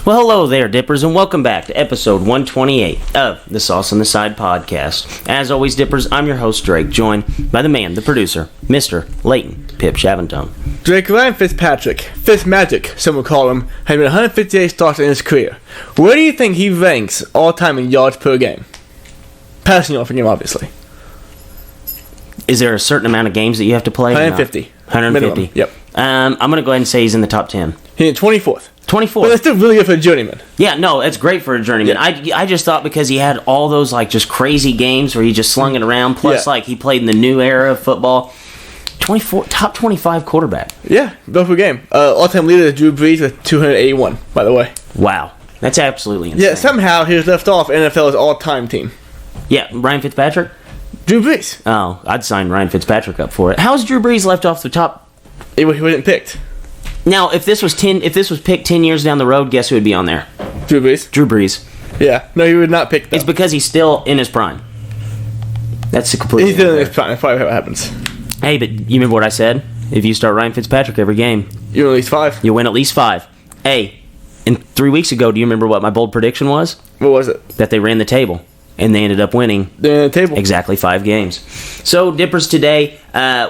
Well, hello there, Dippers, and welcome back to episode 128 of the Sauce on the Side podcast. As always, Dippers, I'm your host, Drake, joined by the man, the producer, Mr. Leighton Pip Shavantone. Drake Ryan Fitzpatrick, Fitzmagic, some would call him, has made 158 starts in his career. Where do you think he ranks all time in yards per game? Passing yards per game, obviously. Is there a certain amount of games that you have to play? 150. 150. Minimum. Yep. I'm going to go ahead and say he's in the top 10. He's in 24th. 24. But that's still really good for a journeyman. Yeah, no, it's great for a journeyman. Yeah. I just thought because he had all those like just crazy games where he just slung it around, plus like he played in the new era of football. 24, top 25 quarterback. Yeah, go for a game. All-time leader is Drew Brees with 281, by the way. Wow. That's absolutely insane. Yeah, somehow he was left off NFL's all-time team. Yeah, Ryan Fitzpatrick? Drew Brees. Oh, I'd sign Ryan Fitzpatrick up for it. How's Drew Brees left off the top? He wasn't picked. Now, if this was picked 10 years down the road, guess who would be on there? Drew Brees. Drew Brees. Yeah, no, he would not pick them. It's because he's still in his prime. That's a completely. He's still in his prime. That's probably how it happens. Hey, but you remember what I said? If you start Ryan Fitzpatrick every game, You win at least 5. you win at least 5. Hey, and 3 weeks ago, do you remember what my bold prediction was? What was it? That they ran the table, and they ended up winning They're in the table. exactly 5 games. So, Dippers, today,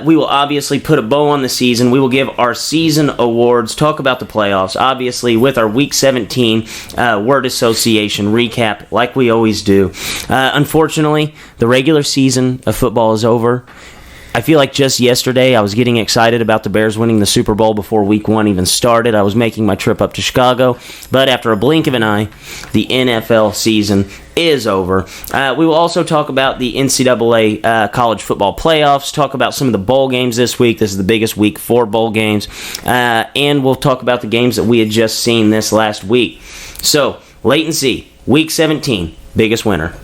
we will obviously put a bow on the season. We will give our season awards, talk about the playoffs, obviously, with our Week 17 word association recap, like we always do. Unfortunately, the regular season of football is over. I feel like just yesterday I was getting excited about the Bears winning the Super Bowl before Week 1 even started. I was making my trip up to Chicago, but after a blink of an eye, the NFL season is over. We will also talk about the NCAA college football playoffs, talk about some of the bowl games this week. This is the biggest week for bowl games, and we'll talk about the games that we had just seen this last week. So, latency, Week 17, biggest winner.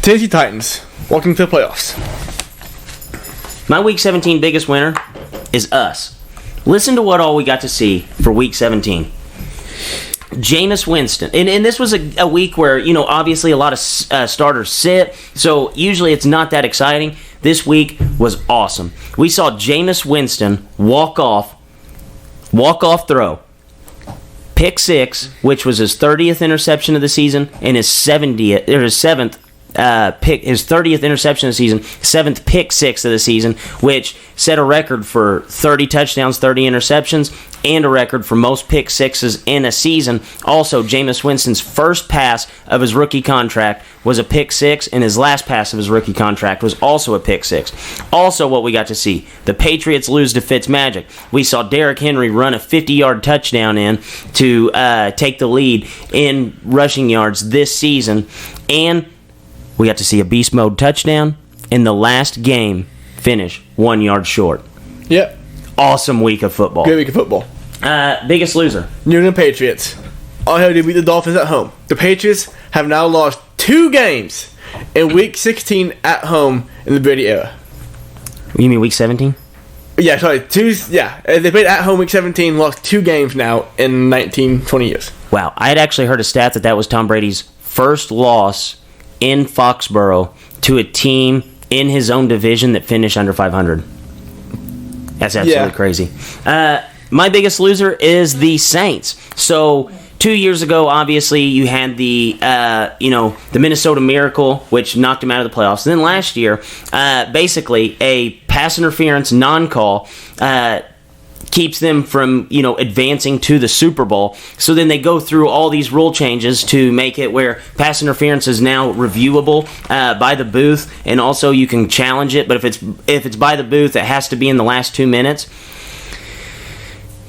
Tennessee Titans walking to the playoffs. My Week 17 biggest winner is us. Listen to what all we got to see for Week 17. Jameis Winston. And this was a week where, obviously a lot of starters sit, so usually it's not that exciting. This week was awesome. We saw Jameis Winston walk off throw. Pick 6, which was his 30th interception of the season, and his 7th pick, his 30th interception of the season, 7th pick 6 of the season, which set a record for 30 touchdowns, 30 interceptions, and a record for most pick 6s in a season. Also, Jameis Winston's first pass of his rookie contract was a pick 6, and his last pass of his rookie contract was also a pick 6. Also, what we got to see, the Patriots lose to Fitzmagic. We saw Derrick Henry run a 50-yard touchdown in to take the lead in rushing yards this season, and we got to see a beast mode touchdown in the last game finish 1 yard short. Yep. Awesome week of football. Good week of football. Biggest loser. New England Patriots. All they beat the Dolphins at home. The Patriots have now lost 2 games in Week 16 at home in the Brady era. You mean week 17? Yeah, sorry. They played at home Week 17, lost 2 games now in 20 years. Wow. I had actually heard a stat that was Tom Brady's first loss in Foxborough to a team in his own division that finished under 500. That's absolutely crazy. My biggest loser is the Saints. So 2 years ago, obviously, you had the Minnesota Miracle, which knocked him out of the playoffs. And then last year, basically a pass interference non-call keeps them from, advancing to the Super Bowl. So then they go through all these rule changes to make it where pass interference is now reviewable by the booth, and also you can challenge it. But if it's by the booth, it has to be in the last 2 minutes.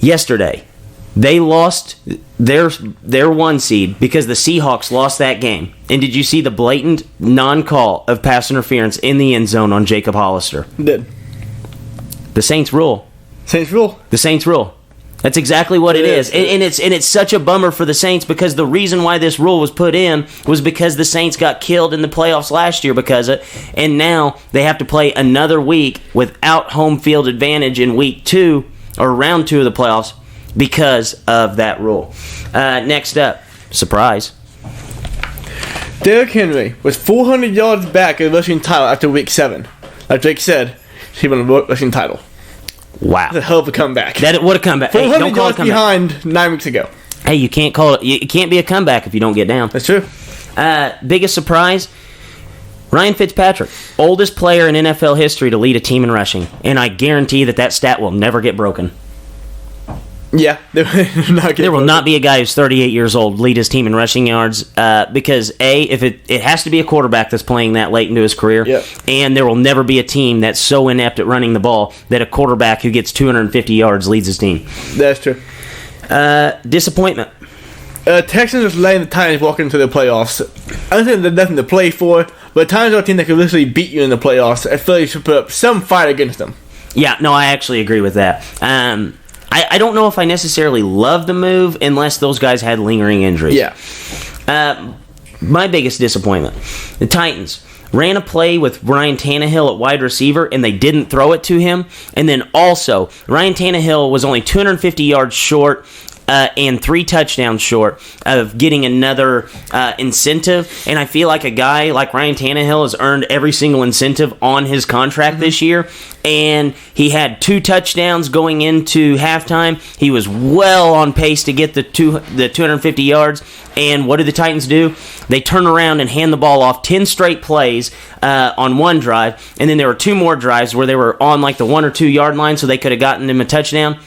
Yesterday, they lost their 1 seed because the Seahawks lost that game. And did you see the blatant non-call of pass interference in the end zone on Jacob Hollister? Did. The Saints rule. Saints rule. The Saints rule. That's exactly what it is. And it's such a bummer for the Saints because the reason why this rule was put in was because the Saints got killed in the playoffs last year because of it, and now they have to play another week without home field advantage in week 2 or round 2 of the playoffs because of that rule. Next up, surprise. Derrick Henry was 400 yards back in the rushing title after Week 7. Like Drake said, he won the rushing title. Wow. That's a hell of a comeback. What a comeback. 400 Hey, don't call it yards a comeback. behind 9 weeks ago. Hey, you can't call it. It can't be a comeback if you don't get down. That's true. Biggest surprise, Ryan Fitzpatrick, oldest player in NFL history to lead a team in rushing, and I guarantee that stat will never get broken. Yeah, There will not be a guy who's 38 years old lead his team in rushing yards because if it has to be a quarterback that's playing that late into his career, Yep. and there will never be a team that's so inept at running the ball that a quarterback who gets 250 yards leads his team. That's true. Disappointment. Texans just letting the Titans walk into the playoffs. I don't think there's nothing to play for, but the Titans are a team that could literally beat you in the playoffs. I feel like you should put up some fight against them. Yeah, no, I actually agree with that. I don't know if I necessarily love the move unless those guys had lingering injuries. Yeah. My biggest disappointment, the Titans ran a play with Ryan Tannehill at wide receiver, and they didn't throw it to him. And then also, Ryan Tannehill was only 250 yards short and 3 touchdowns short of getting another incentive. And I feel like a guy like Ryan Tannehill has earned every single incentive on his contract this year. And he had 2 touchdowns going into halftime. He was well on pace to get the 250 yards. And what do the Titans do? They turn around and hand the ball off 10 straight plays on one drive. And then there were 2 more drives where they were on like the 1 or 2 yard line so they could have gotten him a touchdown.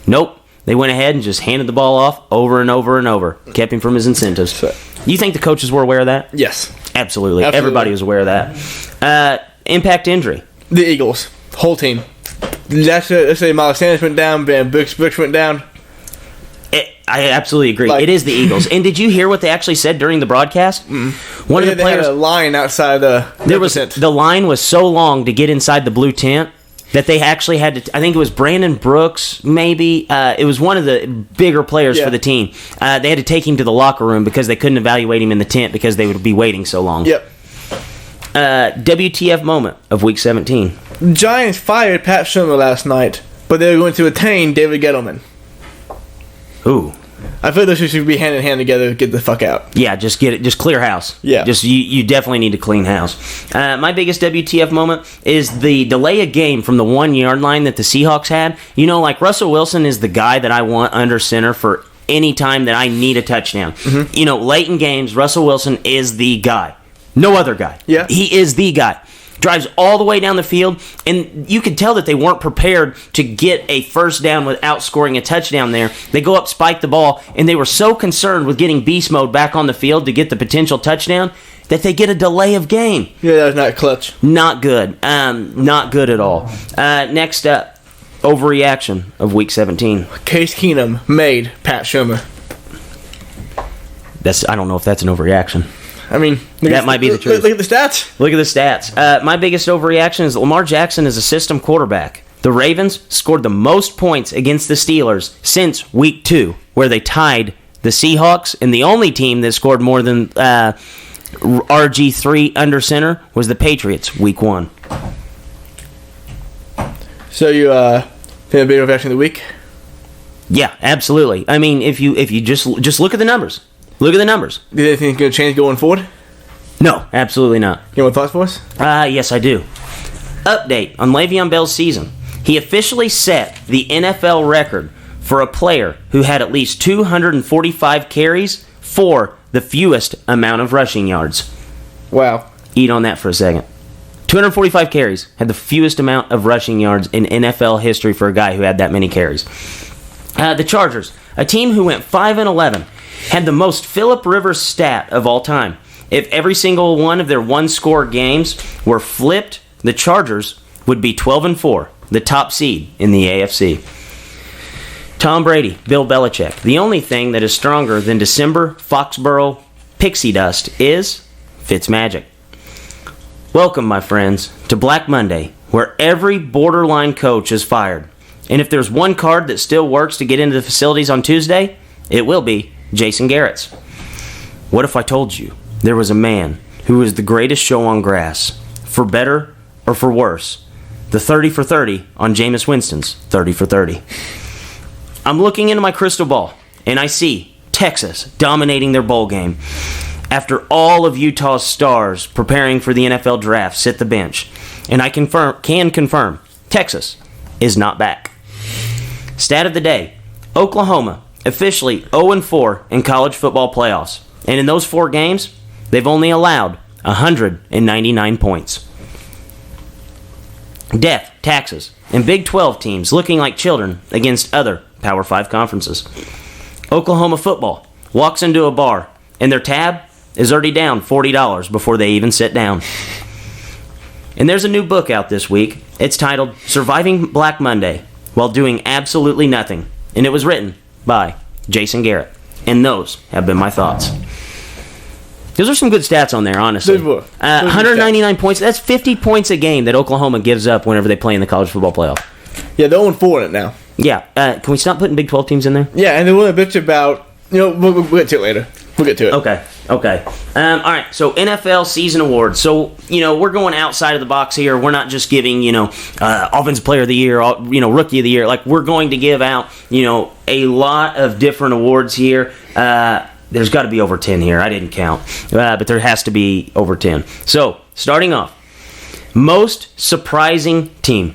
Nope. They went ahead and just handed the ball off over and over and over. Kept him from his incentives. You think the coaches were aware of that? Yes. Absolutely. Everybody was aware of that. Impact injury. The Eagles. Whole team. Let's say Miles Sanders went down, Brooks went down. I absolutely agree. It is the Eagles. And did you hear what they actually said during the broadcast? One of the players had a line outside the tent. The line was so long to get inside the blue tent that they actually had to, I think it was Brandon Brooks, maybe. It was one of the bigger players for the team. They had to take him to the locker room because they couldn't evaluate him in the tent because they would be waiting so long. Yep. WTF moment of Week 17. The Giants fired Pat Shermer last night, but they were going to retain David Gettleman. Ooh. I feel those should be hand in hand together to get the fuck out. Yeah, just get it. Just clear house. Yeah. You definitely need to clean house. My biggest WTF moment is the delay of game from the 1 yard line that the Seahawks had. You know, like Russell Wilson is the guy that I want under center for any time that I need a touchdown. Mm-hmm. You know, late in games, Russell Wilson is the guy. No other guy. Yeah. He is the guy. Drives all the way down the field, and you could tell that they weren't prepared to get a first down without scoring a touchdown there. They go up, spike the ball, and they were so concerned with getting beast mode back on the field to get the potential touchdown that they get a delay of game. Yeah, that was not clutch. Not good. Not good at all. Next up, overreaction of Week 17. Case Keenum made Pat Shermer. I don't know if that's an overreaction. I mean, that might be the truth. Look at the stats. Look at the stats. My biggest overreaction is that Lamar Jackson is a system quarterback. The Ravens scored the most points against the Steelers since Week 2, where they tied the Seahawks, and the only team that scored more than RG3 under center was the Patriots, Week 1. So you think a big overreaction of the week? Yeah, absolutely. I mean, if you just look at the numbers. Look at the numbers. Do you think it's going to change going forward? No, absolutely not. You have thoughts for us? Yes, I do. Update on Le'Veon Bell's season. He officially set the NFL record for a player who had at least 245 carries for the fewest amount of rushing yards. Wow. Eat on that for a second. 245 carries had the fewest amount of rushing yards in NFL history for a guy who had that many carries. The Chargers, a team who went 5-11, had the most Phillip Rivers stat of all time. If every single one of their one-score games were flipped, the Chargers would be 12-4, the top seed in the AFC. Tom Brady, Bill Belichick. The only thing that is stronger than December Foxborough pixie dust is Fitzmagic. Welcome, my friends, to Black Monday, where every borderline coach is fired. And if there's one card that still works to get into the facilities on Tuesday, it will be Jason Garrett's. What if I told you there was a man who was the greatest show on grass, for better or for worse, the 30 for 30 on Jameis Winston's 30 for 30. I'm looking into my crystal ball, and I see Texas dominating their bowl game after all of Utah's stars preparing for the NFL draft sit the bench, and I can confirm Texas is not back. Stat of the day, Oklahoma officially 0-4 in college football playoffs. And in those 4 games, they've only allowed 199 points. Death, taxes, and Big 12 teams looking like children against other Power 5 conferences. Oklahoma football walks into a bar, and their tab is already down $40 before they even sit down. And there's a new book out this week. It's titled Surviving Black Monday While Doing Absolutely Nothing. And it was written by Jason Garrett. And those have been my thoughts. Those are some good stats on there, honestly. 199 points. That's 50 points a game that Oklahoma gives up whenever they play in the college football playoff. Yeah, they're 0-4 in it now. Yeah. Can we stop putting Big 12 teams in there? Yeah, and they want to bitch about... we'll get to it later. We'll get to it. Okay. All right, so NFL season awards. So, we're going outside of the box here. We're not just giving, Offensive Player of the Year, Rookie of the Year. Like, we're going to give out, a lot of different awards here. There's got to be over 10 here. I didn't count. But there has to be over 10. So, starting off, most surprising team.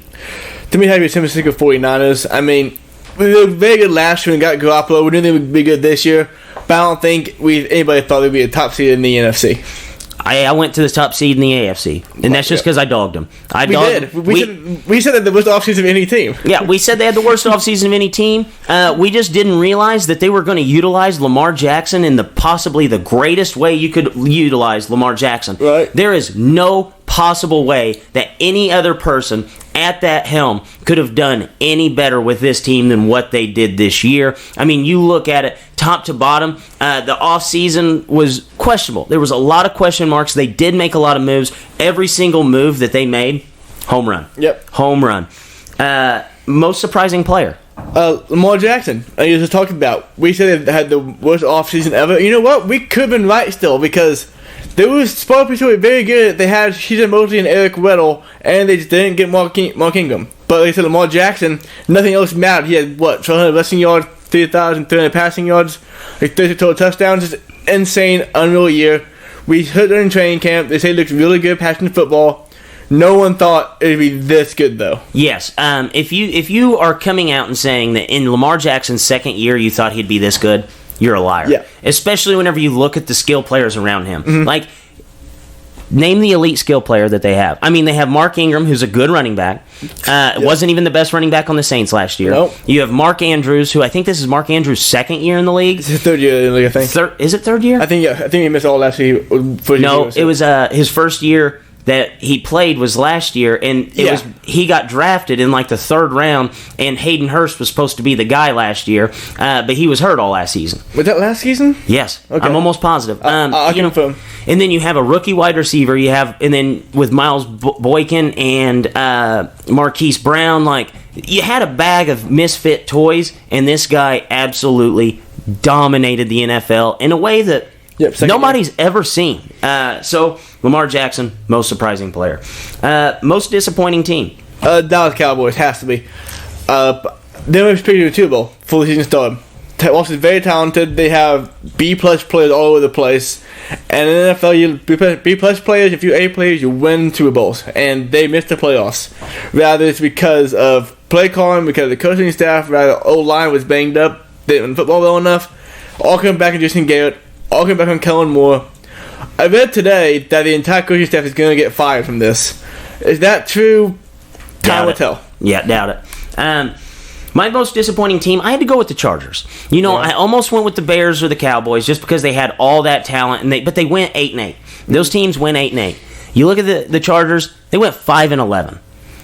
To me, it had to be San Francisco 49ers. I mean, we were very good last year and got Garoppolo. We knew they would be good this year. But I don't think anybody thought they'd be a top seed in the NFC. I went to the top seed in the AFC, and that's just because I dogged them. We said that the worst offseason of any team. Yeah, we said they had the worst offseason of any team. We just didn't realize that they were going to utilize Lamar Jackson in possibly the greatest way you could utilize Lamar Jackson. Right. There is no possible way that any other person at that helm could have done any better with this team than what they did this year. I mean, you look at it top to bottom, the offseason was questionable. There was a lot of question marks. They did make a lot of moves. Every single move that they made, home run. Yep. Home run. Most surprising player. Lamar Jackson. You just talked about. We said they had the worst offseason ever. You know what? We could have been right still because there was spot people very good. They had Sheldon Mosley and Eric Weddle, and they just didn't get Mark Ingram. But like I said, Lamar Jackson, nothing else mattered. He had, 1,200 rushing yards, 3,300 passing yards, 30 total touchdowns. Just insane, unreal year. We heard it in training camp. They say he looks really good passing the football. No one thought it would be this good, though. Yes. If you are coming out and saying that in Lamar Jackson's second year you thought he'd be this good, you're a liar. Yeah. Especially whenever you look at the skill players around him. Mm-hmm. Like, name the elite skill player that they have. I mean, they have Mark Ingram, who's a good running back. Wasn't even the best running back on the Saints last year. Nope. You have Mark Andrews, who I think this is Mark Andrews' second year in the league. It's his third year in the league, I think. Is it third year? I think he missed all last year. No, it was his first year that he played was last year, and he got drafted in like the third round, and Hayden Hurst was supposed to be the guy last year, but he was hurt all last season. Was that last season? Yes, okay. I'm almost positive. I'll confirm. And then you have a rookie wide receiver. And then with Miles Boykin and Marquise Brown, like you had a bag of misfit toys, and this guy absolutely dominated the NFL in a way that nobody's ever seen. So Lamar Jackson, most surprising player. Most disappointing team. Dallas Cowboys has to be. They were speaking to the Super Bowl before the season started. Washington's very talented. They have B+ players all over the place. And in the NFL, you B+ players. If you're A players, you win Super Bowls. And they missed the playoffs. Rather, it's because of play calling, because of the coaching staff. Rather, O-line was banged up. They didn't football well enough. All coming back on Jason Garrett. All coming back on Kellen Moore. I read today that the entire coaching staff is going to get fired from this. Is that true? Time will tell. Yeah, doubt it. My most disappointing team, I had to go with the Chargers. I almost went with the Bears or the Cowboys just because they had all that talent, but they went 8-8. Those teams went 8-8. You look at the Chargers, they went 5-11.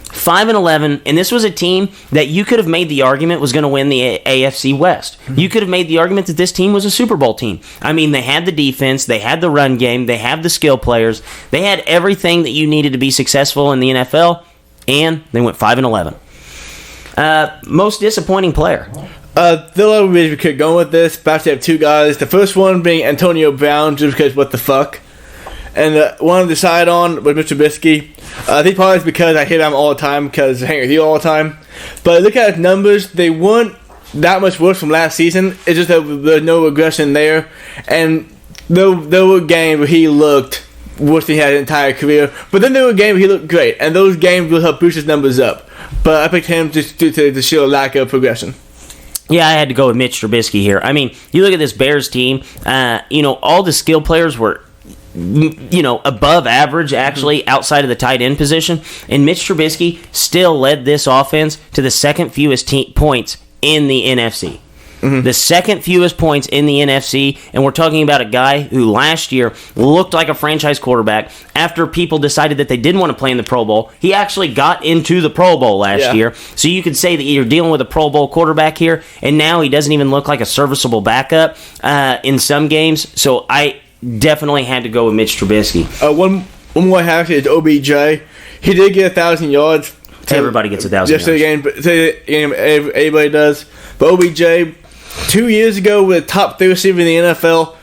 5-11, and this was a team that you could have made the argument was going to win the AFC West. You could have made the argument that this team was a Super Bowl team. I mean, they had the defense, they had the run game, they have the skill players, they had everything that you needed to be successful in the NFL, and they went 5-11. Most disappointing player. There are a lot of ways we could go with this, but I actually have two guys. The first one being Antonio Brown, just because what the fuck. And the one to decide on was Mr. Trubisky. I think probably it's because I hit him all the time because I hang with you all the time. But look at his numbers. They weren't that much worse from last season. It's just that there's no regression there. And there were games where he looked worse than he had his entire career. But then there were games where he looked great. And those games will help boost his numbers up. But I picked him just due to the sheer lack of progression. Yeah, I had to go with Mitch Trubisky here. I mean, you look at this Bears team, all the skill players were above average, actually, outside of the tight end position. And Mitch Trubisky still led this offense to the second fewest points in the NFC. The second fewest points in the NFC, and we're talking about a guy who last year looked like a franchise quarterback after people decided that they didn't want to play in the Pro Bowl. He actually got into the Pro Bowl last year, so you could say that you're dealing with a Pro Bowl quarterback here, and now he doesn't even look like a serviceable backup in some games. So I definitely had to go with Mitch Trubisky. One more I have is OBJ. He did get 1,000 yards. Everybody gets 1,000 yards. Everybody does. But OBJ, 2 years ago, with top 3 receiver in the NFL,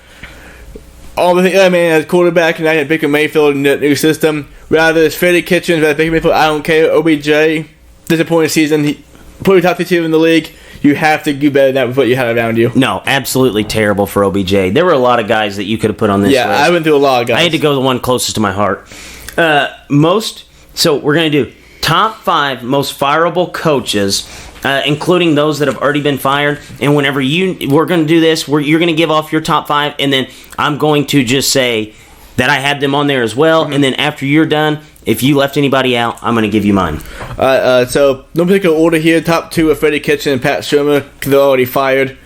as quarterback, and I had Baker Mayfield in the new system. Rather, it's Freddie Kitchens, rather Baker Mayfield, I don't care. OBJ, disappointing season. He put a top 2 receiver in the league. You have to do better than that with what you had around you. No, absolutely terrible for OBJ. There were a lot of guys that you could have put on this list. I went through a lot of guys. I had to go the one closest to my heart. So we're going to do top 5 most fireable coaches, including those that have already been fired. And whenever we're going to do this, you're going to give off your top 5, and then I'm going to just say that I had them on there as well. And then after you're done, if you left anybody out, I'm going to give you mine. So no particular order here. Top 2 are Freddie Kitchen and Pat Shermer, because they're already fired.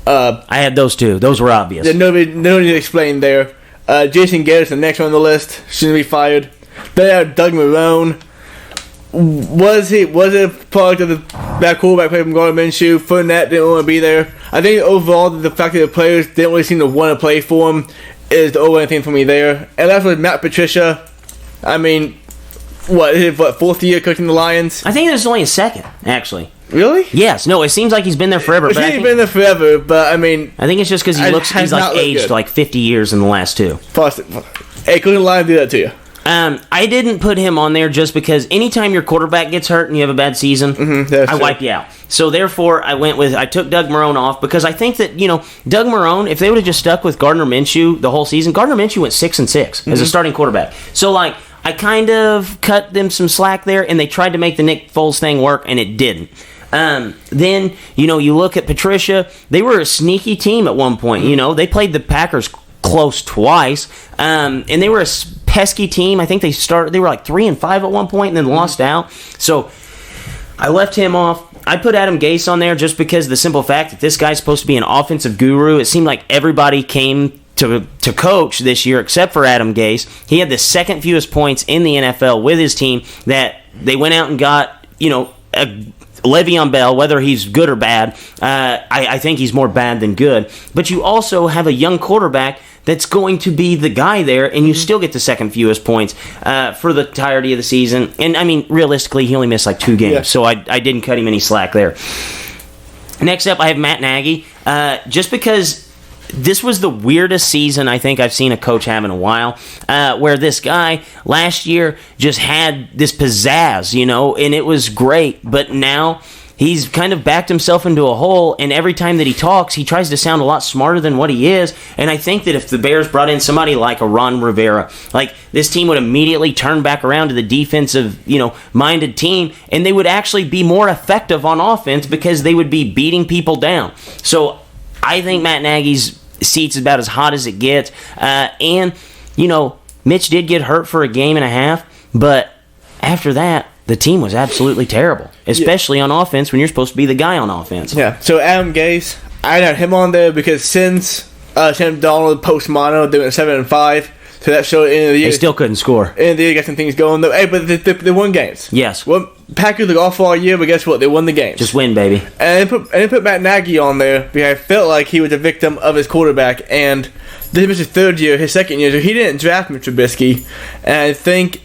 I had those two. Those were obvious. Nobody to explain there. Jason Garrett's the next one on the list. Shouldn't be fired. Then I have Doug Marrone. Was it a product of that quarterback play from Gardner Minshew? Fournette didn't want to be there. I think overall the fact that the players didn't really seem to want to play for him is the overall thing for me there. And that's with Matt Patricia. I mean, fourth year coaching the Lions? I think this is only his second, actually. Really? Yes. No, it seems like he's been there forever. He's been there forever, but I mean... I think it's just because he's like aged like 50 years in the last 2. Hey, could the Lions do that to you? I didn't put him on there just because anytime your quarterback gets hurt and you have a bad season, I wipe you out. So therefore, I took Doug Marrone off because I think that, Doug Marrone, if they would have just stuck with Gardner Minshew the whole season, Gardner Minshew went 6-6 as a starting quarterback. So I kind of cut them some slack there, and they tried to make the Nick Foles thing work, and it didn't. Then, you look at Patricia, they were a sneaky team at one point. They played the Packers close twice, and they were a pesky team. I think they were like 3-5 at one point and then lost out. So I left him off. I put Adam Gase on there just because of the simple fact that this guy's supposed to be an offensive guru. It seemed like everybody came to coach this year except for Adam Gase. He had the second fewest points in the NFL with his team that they went out and got, Le'Veon Bell, whether he's good or bad. I think he's more bad than good. But you also have a young quarterback that's going to be the guy there, and you still get the second fewest points for the entirety of the season. And, I mean, realistically, he only missed like 2 games, so I didn't cut him any slack there. Next up, I have Matt Nagy. Just because this was the weirdest season I think I've seen a coach have in a while, where this guy last year just had this pizzazz, and it was great. But now he's kind of backed himself into a hole, and every time that he talks, he tries to sound a lot smarter than what he is. And I think that if the Bears brought in somebody like a Ron Rivera, this team would immediately turn back around to the defensive, minded team, and they would actually be more effective on offense because they would be beating people down. So I think Matt Nagy's seat's about as hot as it gets. And, Mitch did get hurt for a game and a half, but after that, the team was absolutely terrible, especially on offense when you're supposed to be the guy on offense. Yeah, so Adam Gase, I had him on there because since Sam Darnold post-mono, they went 7-5, so that showed at the end of the year. They still couldn't score. End of the year, got some things going, though. Hey, but they won games. Yes. Well, Packers look awful all year, but guess what? They won the games. Just win, baby. And they put Matt Nagy on there because I felt like he was a victim of his quarterback, and this was his third year, his second year, so he didn't draft Mitch Trubisky. And I think,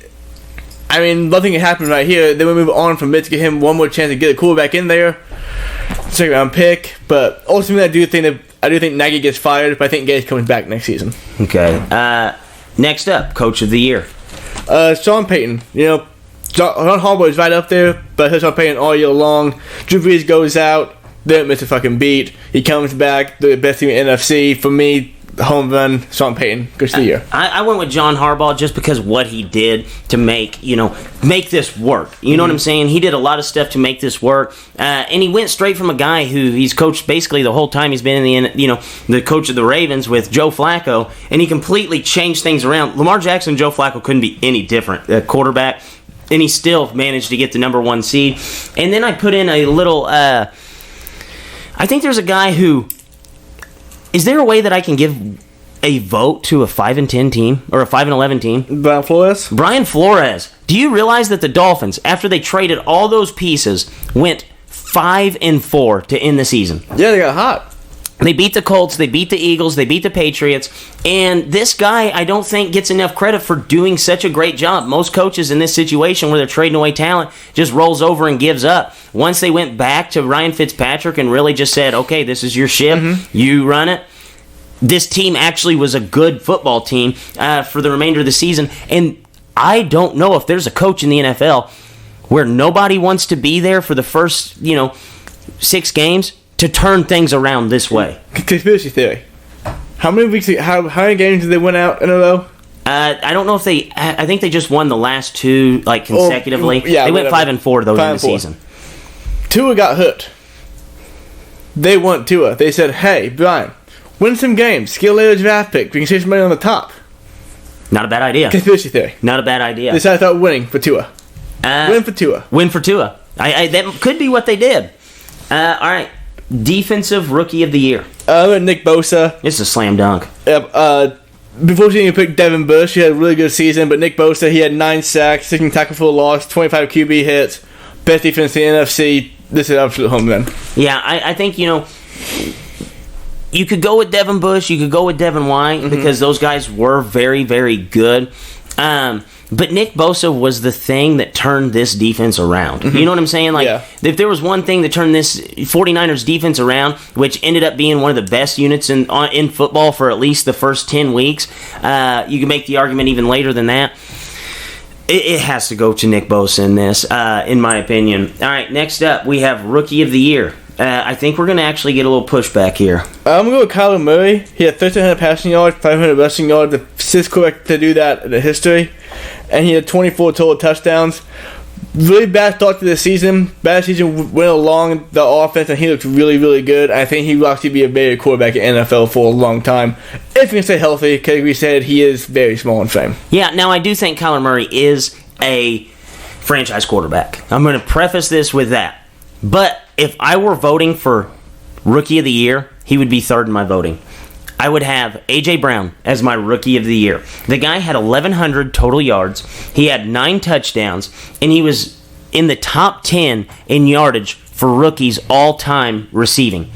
nothing can happen right here. Then we move on from Mitch to get him one more chance to get a quarterback in there. Second round pick. But ultimately, I do think Nagy gets fired, but I think Gase comes back next season. Okay. Next up, Coach of the Year. Sean Payton. John Harbaugh is right up there, but Sean Payton all year long. Drew Brees goes out, didn't miss a fucking beat. He comes back, the best team in the NFC. For me, home run, Sean Payton, Coach of the Year. I went with John Harbaugh just because what he did to make this work. You know what I'm saying? He did a lot of stuff to make this work, and he went straight from a guy who he's coached basically the whole time he's been in the coach of the Ravens with Joe Flacco, and he completely changed things around. Lamar Jackson and Joe Flacco couldn't be any different at quarterback, and he still managed to get the number 1 seed. And then I put in a little. I think there's a guy who. Is there a way that I can give a vote to a 5-10 team or a 5-11 team? Brian Flores. Brian Flores. Do you realize that the Dolphins, after they traded all those pieces, went 5-4 to end the season? Yeah, they got hot. They beat the Colts, they beat the Eagles, they beat the Patriots, and this guy, I don't think, gets enough credit for doing such a great job. Most coaches in this situation where they're trading away talent just rolls over and gives up. Once they went back to Ryan Fitzpatrick and really just said, okay, this is your ship, you run it, this team actually was a good football team for the remainder of the season. And I don't know if there's a coach in the NFL where nobody wants to be there for the first, 6 games to turn things around this way. Conspiracy theory. How many games did they win out in a row? I don't know if they. I think they just won the last 2 consecutively. They went 5-4 though in the season. Tua got hurt. They want Tua. They said, "Hey, Brian, win some games. Get a later draft pick. We can save some money on the top." Not a bad idea. Conspiracy theory. Not a bad idea. They decided to start winning for Tua. Win for Tua. Win for Tua. That could be what they did. All right. Defensive Rookie of the Year. Nick Bosa. It's a slam dunk. Before seeing you pick Devin Bush, he had a really good season, but Nick Bosa, he had 9 sacks, 16 tackle for a loss, 25 QB hits, best defense in the NFC. This is an absolute home run. Yeah, I think, you could go with Devin Bush, you could go with Devin White, because those guys were very, very good. But Nick Bosa was the thing that turned this defense around. You know what I'm saying? If there was one thing that turned this 49ers defense around, which ended up being one of the best units in football for at least the first 10 weeks, you can make the argument even later than that. It has to go to Nick Bosa in this, in my opinion. All right, next up, we have Rookie of the Year. I think we're going to actually get a little pushback here. I'm going to go with Kyler Murray. He had 1,300 passing yards, 500 rushing yards, the 6th quarterback to do that in the history. And he had 24 total touchdowns. Really bad start to the season. Bad season went along the offense, and he looked really, really good. I think he will actually be a very good quarterback in NFL for a long time. If he can stay healthy, because we said he is very small in frame. Yeah, now I do think Kyler Murray is a franchise quarterback. I'm going to preface this with that. But if I were voting for Rookie of the Year, he would be third in my voting. I would have A.J. Brown as my Rookie of the Year. The guy had 1,100 total yards. He had 9 touchdowns, and he was in the top 10 in yardage for rookies all-time receiving.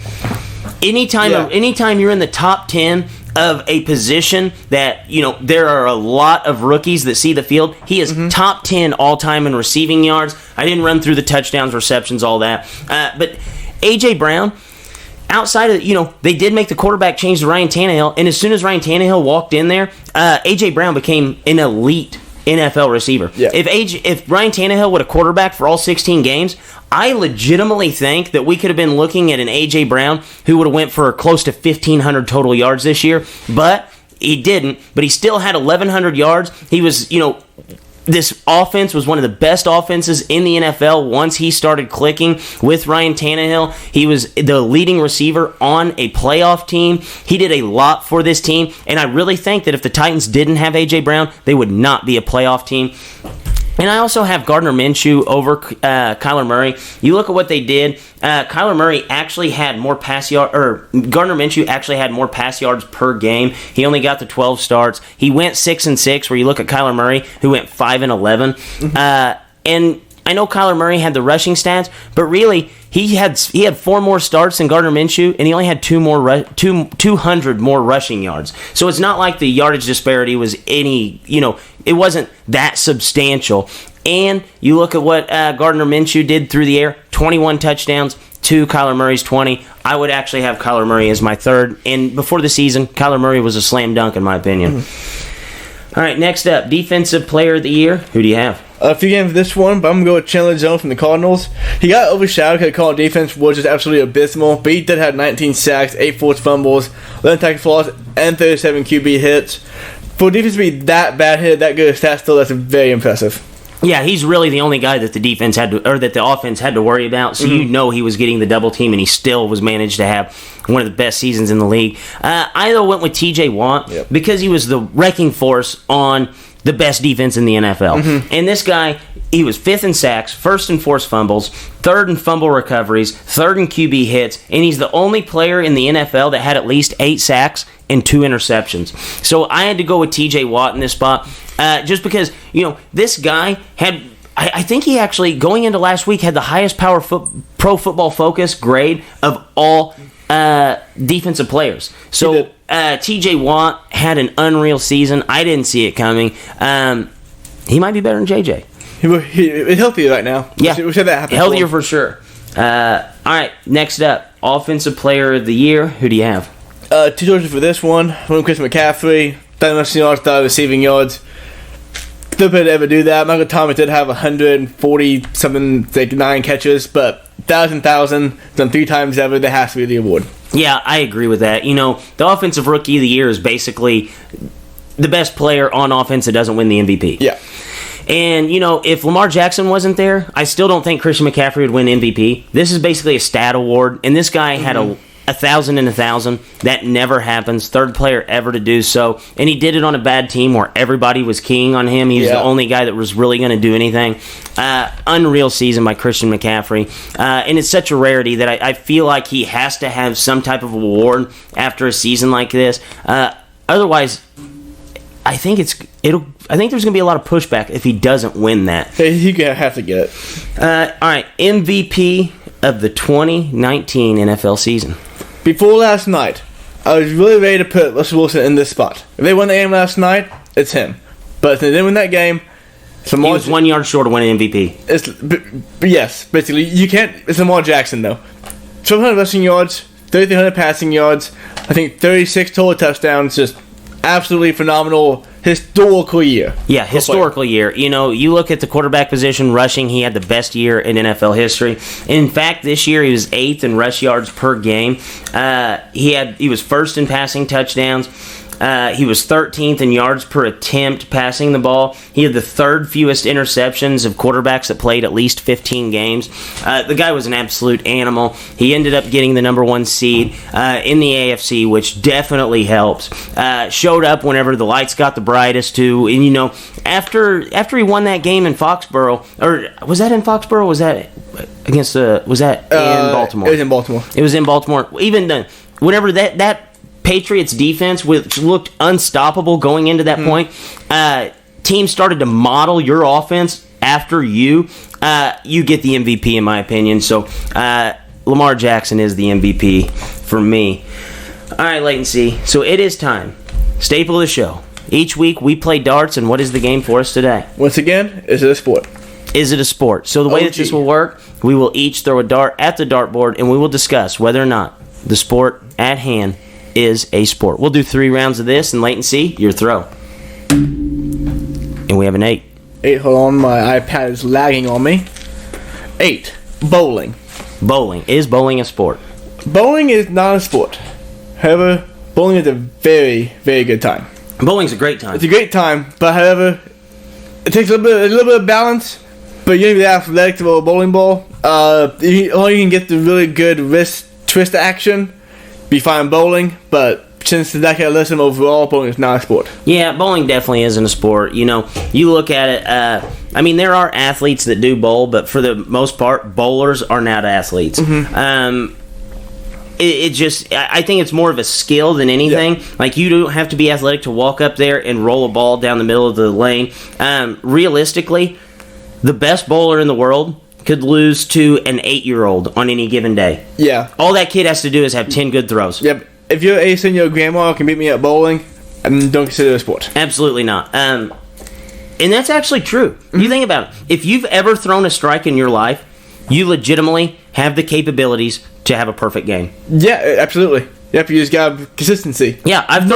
Anytime you're in the top 10 of a position that, there are a lot of rookies that see the field, he is top 10 all-time in receiving yards. I didn't run through the touchdowns, receptions, all that. But A.J. Brown, outside of, they did make the quarterback change to Ryan Tannehill, and as soon as Ryan Tannehill walked in there, A.J. Brown became an elite NFL receiver. Yeah. If Ryan Tannehill would have quarterbacked for all 16 games, I legitimately think that we could have been looking at an A.J. Brown who would have went for close to 1,500 total yards this year, but he didn't. But he still had 1,100 yards. He was, this offense was one of the best offenses in the NFL once he started clicking with Ryan Tannehill. He was the leading receiver on a playoff team. He did a lot for this team, and I really think that if the Titans didn't have A.J. Brown, they would not be a playoff team. And I also have Gardner Minshew over Kyler Murray. You look at what they did. Kyler Murray actually had more Gardner Minshew actually had more pass yards per game. He only got to 12 starts. He went 6-6. Where you look at Kyler Murray, who went 5-11. And I know Kyler Murray had the rushing stats, but really he had 4 more starts than Gardner Minshew, and he only had 200 more rushing yards. So it's not like the yardage disparity was it wasn't that substantial. And you look at what Gardner Minshew did through the air, 21 touchdowns to Kyler Murray's 20. I would actually have Kyler Murray as my third. And before the season, Kyler Murray was a slam dunk in my opinion. All right, next up, Defensive Player of the Year. Who do you have? a few games for this one, but I'm going to go with Chandler Jones from the Cardinals. He got overshadowed because the Cardinals defense was just absolutely abysmal, but he did have 19 sacks, 8 forced fumbles, 11 tackle for loss, and 37 QB hits. For defense to be that bad hit, that good stat still, that's very impressive. Yeah, he's really the only guy that the defense had to, or that the offense had to worry about. So you know he was getting the double team, and he still was managed to have one of the best seasons in the league. I though went with T.J. Watt because he was the wrecking force on the best defense in the NFL. And this guy, he was 5th in sacks, 1st in forced fumbles, 3rd in fumble recoveries, 3rd in QB hits, and he's the only player in the NFL that had at least 8 sacks and 2 interceptions. So I had to go with T.J. Watt in this spot, just because, this guy had, I think he actually, going into last week, had the highest Pro Football Focus grade of all defensive players. So T.J. Watt had an unreal season. I didn't see it coming. He might be better than J.J. He's healthier right now. Yeah, we said that happened. Healthier for sure. All right, next up, Offensive Player of the Year. Who do you have? 2 choices for this one. One, Chris McCaffrey, 10 rushing yards, 5 receiving yards. Still could ever do that. Michael Thomas did have 140-something, 9 catches, but 1,000 done 3 times ever. That has to be the award. Yeah, I agree with that. The Offensive Rookie of the Year is basically the best player on offense that doesn't win the MVP. Yeah. And, if Lamar Jackson wasn't there, I still don't think Christian McCaffrey would win MVP. This is basically a stat award, and this guy had 1,000 and 1,000. That never happens. 3rd player ever to do so. And he did it on a bad team where everybody was keying on him. He was the only guy that was really going to do anything. Unreal season by Christian McCaffrey. And it's such a rarity that I feel like he has to have some type of award after a season like this. Otherwise, I think there's going to be a lot of pushback if he doesn't win that. He's going to have to get it. All right, MVP of the 2019 NFL season. Before last night, I was really ready to put Russell Wilson in this spot. If they won the game last night, it's him. But if they didn't win that game, he was 1 yard short of winning MVP. Yes, basically. You can't. It's Lamar Jackson, though. 1,200 rushing yards, 3,300 passing yards, I think 36 total touchdowns, just absolutely phenomenal, historical year. Yeah, historical year. You look at the quarterback position, rushing, he had the best year in NFL history. In fact, this year he was 8th in rush yards per game. He was 1st in passing touchdowns. He was 13th in yards per attempt passing the ball. He had the 3rd fewest interceptions of quarterbacks that played at least 15 games. The guy was an absolute animal. He ended up getting the number 1 seed in the AFC, which definitely helps. Showed up whenever the lights got the brightest too. And after he won that game in Foxborough, or was that in Foxborough? Was that against was that in Baltimore? It was in Baltimore. It was in Baltimore. Even whenever that Patriots defense, which looked unstoppable going into that point, teams started to model your offense after you get the MVP in my opinion. So Lamar Jackson is the MVP for me. All right, Leighton C. So it is time. Staple of the show. Each week we play darts, and what is the game for us today? Once again, is it a sport? Is it a sport? So the way that this will work, we will each throw a dart at the dartboard, and we will discuss whether or not the sport at hand is a sport. We'll do 3 rounds of this, and Leighton C, your throw. And we have an 8. 8, hold on, my iPad is lagging on me. 8, bowling. Bowling. Is bowling a sport? Bowling is not a sport. However, bowling is a very, very good time. Bowling's a great time. It's a great time, but however, it takes a little bit of balance, but you need to be athletic to bowl a bowling ball. You can get the really good wrist twist action, be fine bowling, but since that kind of lesson overall, bowling is not a sport. Yeah, bowling definitely isn't a sport. You look at it, there are athletes that do bowl, but for the most part, bowlers are not athletes. I think it's more of a skill than anything. Yeah. Like, you don't have to be athletic to walk up there and roll a ball down the middle of the lane. Realistically, the best bowler in the world could lose to an 8-year-old on any given day. Yeah. All that kid has to do is have 10 good throws. Yep. If you're ace and your grandma can beat me at bowling, don't consider it a sport. Absolutely not. And that's actually true. You think about it. If you've ever thrown a strike in your life, you legitimately have the capabilities to have a perfect game. Yeah, absolutely. Yep, you just got consistency. Yeah, I've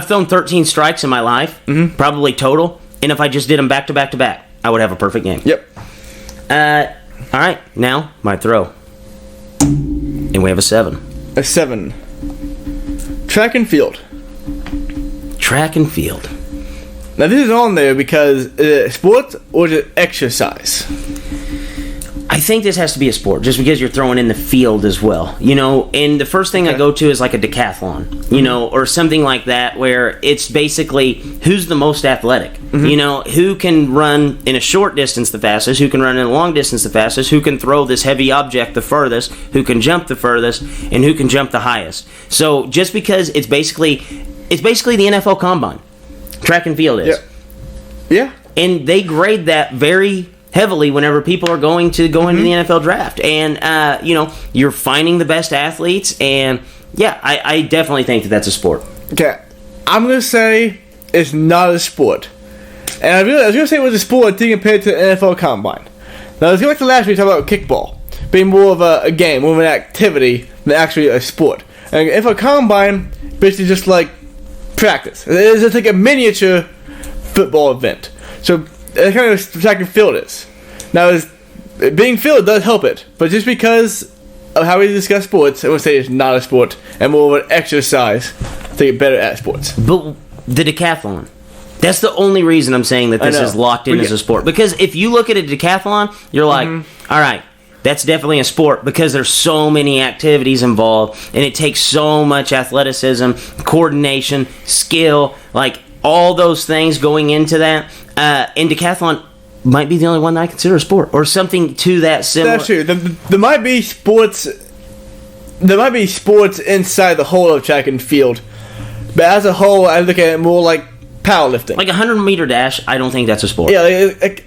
thrown 13 strikes in my life, probably total. And if I just did them back to back to back, I would have a perfect game. Yep. All right, now my throw. And we have a 7. A 7. Track and field. Track and field. Now this is on there because is it sports or is it exercise? I think this has to be a sport, just because you're throwing in the field as well. You know, and the first thing I go to is like a decathlon, you know, or something like that, where it's basically who's the most athletic. You know, who can run in a short distance the fastest, who can run in a long distance the fastest, who can throw this heavy object the furthest, who can jump the furthest, and who can jump the highest. So just because it's basically the NFL Combine, track and field is. Yeah. And they grade that very heavily whenever people are going to go into the NFL draft. And, you know, you're finding the best athletes. And, yeah, I definitely think that that's a sport. Okay. I'm going to say it's not a sport. And I was going to say it was a sport until compared to the NFL Combine. Now, let's go back to last week, talk about kickball being more of a game, more of an activity than actually a sport. And NFL Combine, basically just like practice. It's just like a miniature football event. So that's kind of what track and field is. Now, being field does help it, but just because of how we discuss sports, I would say it's not a sport and more of an exercise to get better at sports. But the decathlon, that's the only reason I'm saying that this is locked in as a sport. Because if you look at a decathlon, you're like, all right, that's definitely a sport because there's so many activities involved and it takes so much athleticism, coordination, skill, like all those things going into that. And decathlon might be the only one that I consider a sport or something to that similar. That's true. There might be sports. There might be sports inside the whole of track and field, but as a whole, I look at it more like powerlifting. Like a 100-meter dash, I don't think that's a sport. Yeah, like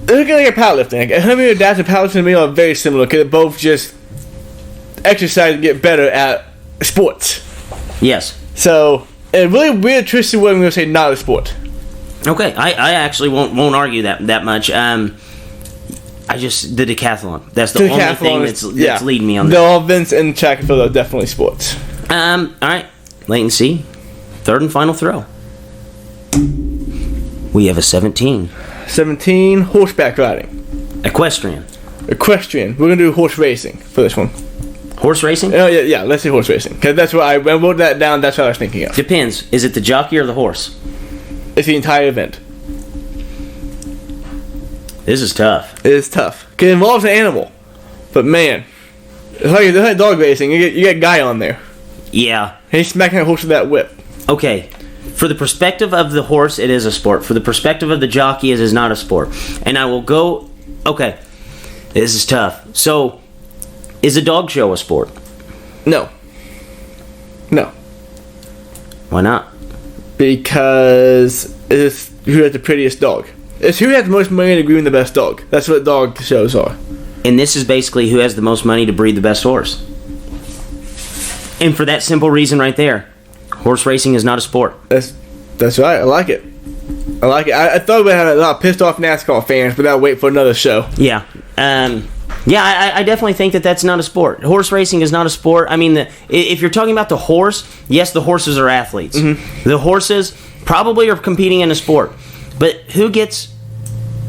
look at powerlifting. Like a 100-meter dash and powerlifting to me are very similar because they both just exercise to get better at sports. Yes. So, a really weird, twisted way I'm going to say not a sport. Okay, I actually won't argue that much. I just the decathlon. That's the only thing that's leading me on that. The events in track and field are definitely sports. All right, latency. Third and final throw. We have a 17. 17, horseback riding. Equestrian. We're going to do horse racing for this one. Horse racing? Oh, yeah, let's say horse racing. Because that's what I wrote that down, that's what I was thinking of. Depends. Is it the jockey or the horse? It's the entire event. This is tough. It is tough. Because it involves an animal. But man, it's like dog racing. You get a guy on there. Yeah. And he's smacking that horse with that whip. Okay. For the perspective of the horse, it is a sport. For the perspective of the jockey, it is not a sport. And I will go... Okay. This is tough. So, is a dog show a sport? No. Why not? Because it's who has the prettiest dog. It's who has the most money to groom the best dog. That's what dog shows are. And this is basically who has the most money to breed the best horse. And for that simple reason right there, horse racing is not a sport. That's right. I like it. I thought we had a lot of pissed off NASCAR fans, but I'll wait for another show. Yeah. I definitely think that that's not a sport. Horse racing is not a sport. I mean, if you're talking about the horse, yes, the horses are athletes. Mm-hmm. The horses probably are competing in a sport. But who gets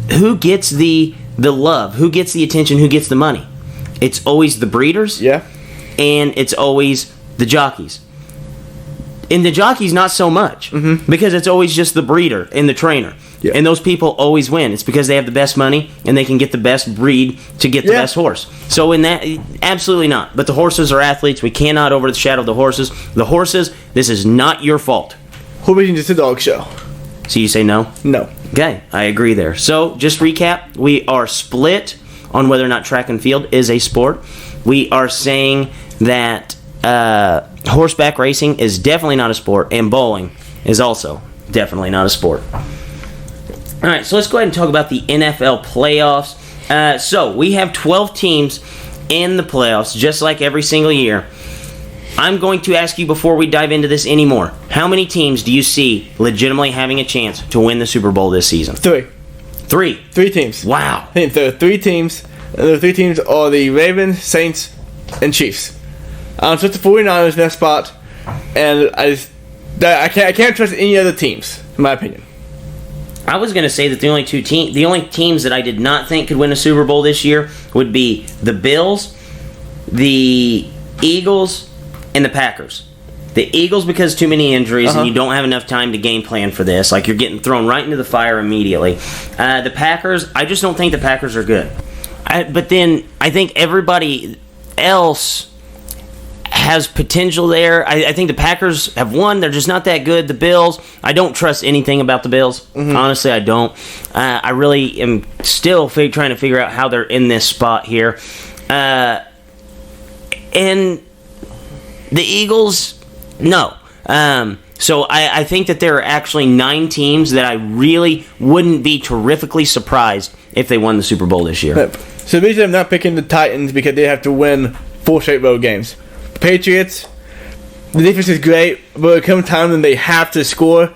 the love? Who gets the attention? Who gets the money? It's always the breeders. Yeah. And it's always the jockeys. And the jockeys not so much, because it's always just the breeder and the trainer. Yeah. And those people always win. It's because they have the best money and they can get the best breed to get the best horse. So in that, absolutely not. But the horses are athletes. We cannot overshadow the horses. The horses, this is not your fault. Horse racing is just a dog show. So you say no? No. Okay, I agree there. So just recap, we are split on whether or not track and field is a sport. We are saying that horseback racing is definitely not a sport, and bowling is also definitely not a sport. All right, so let's go ahead and talk about the NFL playoffs. So we have 12 teams in the playoffs, just like every single year. I'm going to ask you before we dive into this anymore, how many teams do you see legitimately having a chance to win the Super Bowl this season? Three. Three teams. Wow. I think there are 3 teams. And the 3 teams are the Ravens, Saints, and Chiefs. So it's the 49ers in that spot, and I can't trust any other teams, in my opinion. I was going to say that the only teams that I did not think could win a Super Bowl this year would be the Bills, the Eagles, and the Packers. The Eagles because too many injuries and you don't have enough time to game plan for this. Like, you're getting thrown right into the fire immediately. The Packers, I just don't think the Packers are good. But then I think everybody else has potential there. I think the Packers have won. They're just not that good. The Bills, I don't trust anything about the Bills. Honestly, I don't. I really am still trying to figure out how they're in this spot here. And the Eagles, no. So I think that there are actually 9 teams that I really wouldn't be terrifically surprised if they won the Super Bowl this year. So basically, I'm not picking the Titans because they have to win 4 straight road games. The Patriots, the defense is great, but come time when they have to score,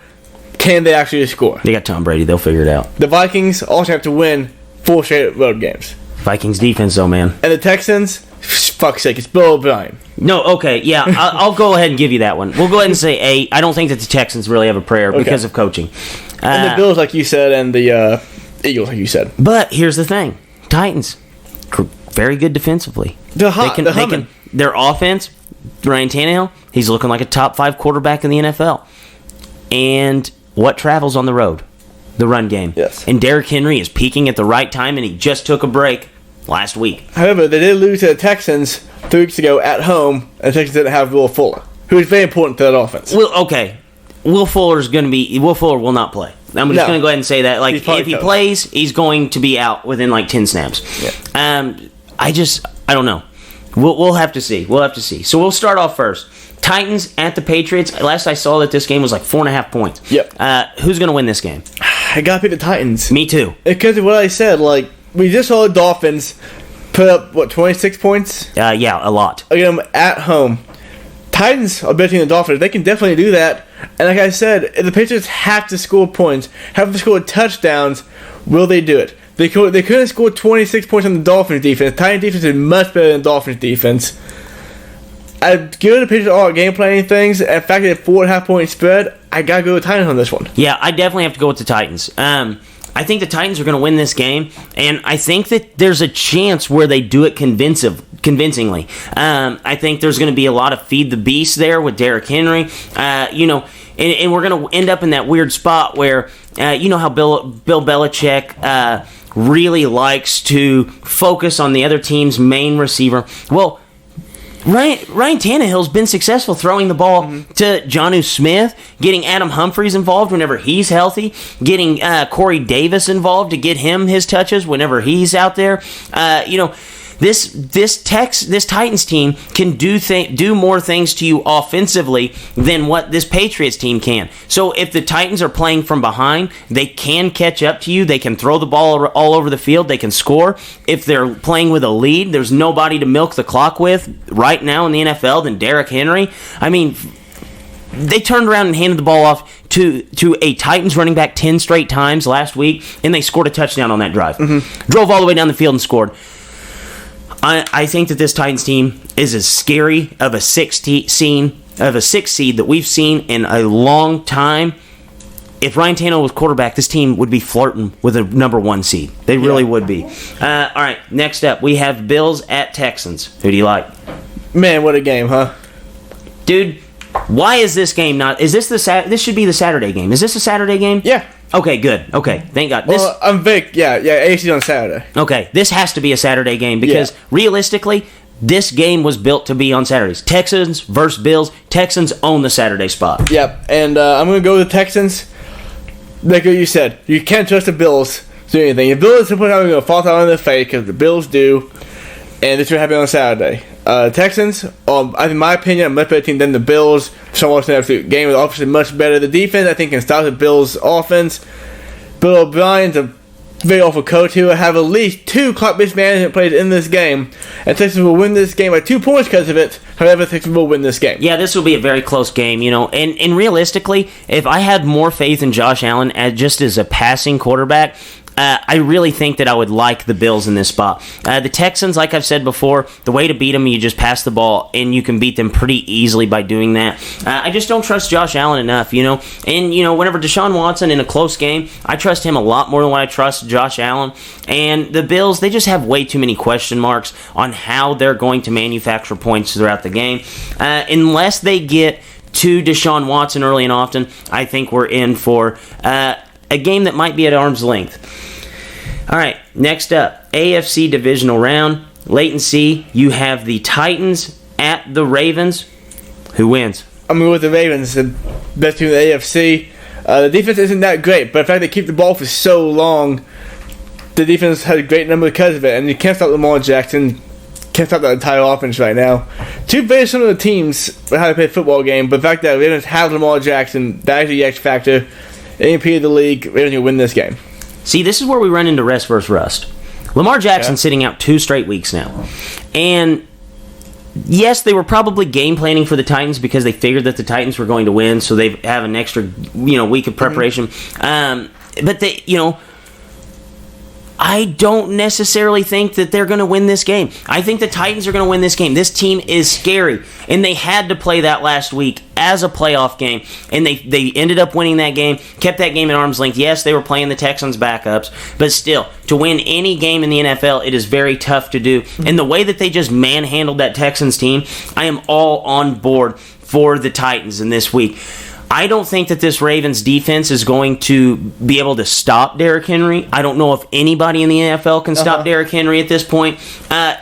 can they actually score? They got Tom Brady. They'll figure it out. The Vikings also have to win 4 straight road games. Vikings defense, though, man. And the Texans, fuck's sake, it's Bill O'Brien. No, okay, yeah, I'll go ahead and give you that one. We'll go ahead and say 8. I don't think that the Texans really have a prayer because of coaching. And the Bills, like you said, and the Eagles, like you said. But here's the thing. Titans, very good defensively. They're hot. They're humming. Their offense, Ryan Tannehill, he's looking like a top 5 quarterback in the NFL. And what travels on the road? The run game. Yes. And Derrick Henry is peaking at the right time, and he just took a break last week. However, they did lose to the Texans 3 weeks ago at home, and the Texans didn't have Will Fuller, who is very important to that offense. Well, okay. Will Fuller will not play. I'm just going to go ahead and say that. Like, if he plays, he's going to be out within like 10 snaps. Yeah. I don't know. We'll have to see. So we'll start off first. Titans at the Patriots. Last I saw that this game was like 4.5 points. Yep. Who's going to win this game? I got to pick the Titans. Me too. Because of what I said, like, we just saw the Dolphins put up, 26 points? Yeah, a lot. Again, at home. Titans are better than the Dolphins. They can definitely do that. And like I said, if the Patriots have to score points, have to score touchdowns, will they do it? They couldn't score 26 points on the Dolphins defense. The Titans defense is much better than the Dolphins defense. I'd give the Patriots all game planning things. And the fact that 4.5 point spread, I gotta go with Titans on this one. Yeah, I definitely have to go with the Titans. I think the Titans are going to win this game, and I think that there's a chance where they do it convincingly. I think there's going to be a lot of feed the beast there with Derrick Henry. And we're going to end up in that weird spot where, how Bill Belichick really likes to focus on the other team's main receiver. Well, Ryan Tannehill's been successful throwing the ball to Jonnu Smith, getting Adam Humphries involved whenever he's healthy, getting Corey Davis involved to get him his touches whenever he's out there. This Titans team can do more things to you offensively than what this Patriots team can. So if the Titans are playing from behind, they can catch up to you. They can throw the ball all over the field. They can score. If they're playing with a lead, there's nobody to milk the clock with right now in the NFL than Derrick Henry. I mean, they turned around and handed the ball off to a Titans running back 10 straight times last week, and they scored a touchdown on that drive. Drove all the way down the field and scored. I think that this Titans team is as scary of a sixth seed that we've seen in a long time. If Ryan Tannehill was quarterback, this team would be flirting with a number 1 seed. They really would be. All right, next up, we have Bills at Texans. Who do you like? Man, what a game, huh? Dude, why is this game not... Is this this should be the Saturday game. Is this a Saturday game? Yeah. Okay, good. Okay, thank God. I'm Vic. Yeah, AFC's on Saturday. Okay, this has to be a Saturday game because realistically, this game was built to be on Saturdays. Texans versus Bills. Texans own the Saturday spot. Yep, and I'm going to go with the Texans. Like you said, you can't trust the Bills to do anything. The Bills are going to fall out on their face because the Bills do, and this will happen on Saturday. Texans, in my opinion, a much better team than the Bills. So much an absolute game. The offense is much better. The defense, I think, can stop the Bills' offense. Bill O'Brien's a very awful coach who will have at least 2 clock-based management plays in this game. And Texas will win this game by 2 points because of it. However, Texas will win this game. Yeah, this will be a very close game, And realistically, if I had more faith in Josh Allen just as a passing quarterback, I really think that I would like the Bills in this spot. The Texans, like I've said before, the way to beat them, you just pass the ball, and you can beat them pretty easily by doing that. I just don't trust Josh Allen enough, And, whenever Deshaun Watson in a close game, I trust him a lot more than what I trust Josh Allen. And the Bills, they just have way too many question marks on how they're going to manufacture points throughout the game. Unless they get to Deshaun Watson early and often, I think we're in for a game that might be at arm's length. All right, next up, AFC divisional round. Late and C, you have the Titans at the Ravens. Who wins? I'm going with the Ravens, the best team in the AFC. The defense isn't that great, but the fact they keep the ball for so long, the defense has a great number because of it, and you can't stop Lamar Jackson. Can't stop that entire offense right now. Two very similar teams for how to play a football game, but the fact that Ravens have Lamar Jackson, that is the X factor. MVP of the league, Ravens will win this game. See, this is where we run into rest versus rust. Lamar Jackson's sitting out 2 straight weeks now. And yes, they were probably game planning for the Titans because they figured that the Titans were going to win, so they have an extra, week of preparation. But they, I don't necessarily think that they're going to win this game. I think the Titans are going to win this game. This team is scary, and they had to play that last week as a playoff game, and they ended up winning that game, kept that game at arm's length. Yes, they were playing the Texans' backups, but still, to win any game in the NFL, it is very tough to do. And the way that they just manhandled that Texans team, I am all on board for the Titans in this week. I don't think that this Ravens defense is going to be able to stop Derrick Henry. I don't know if anybody in the NFL can stop Derrick Henry at this point.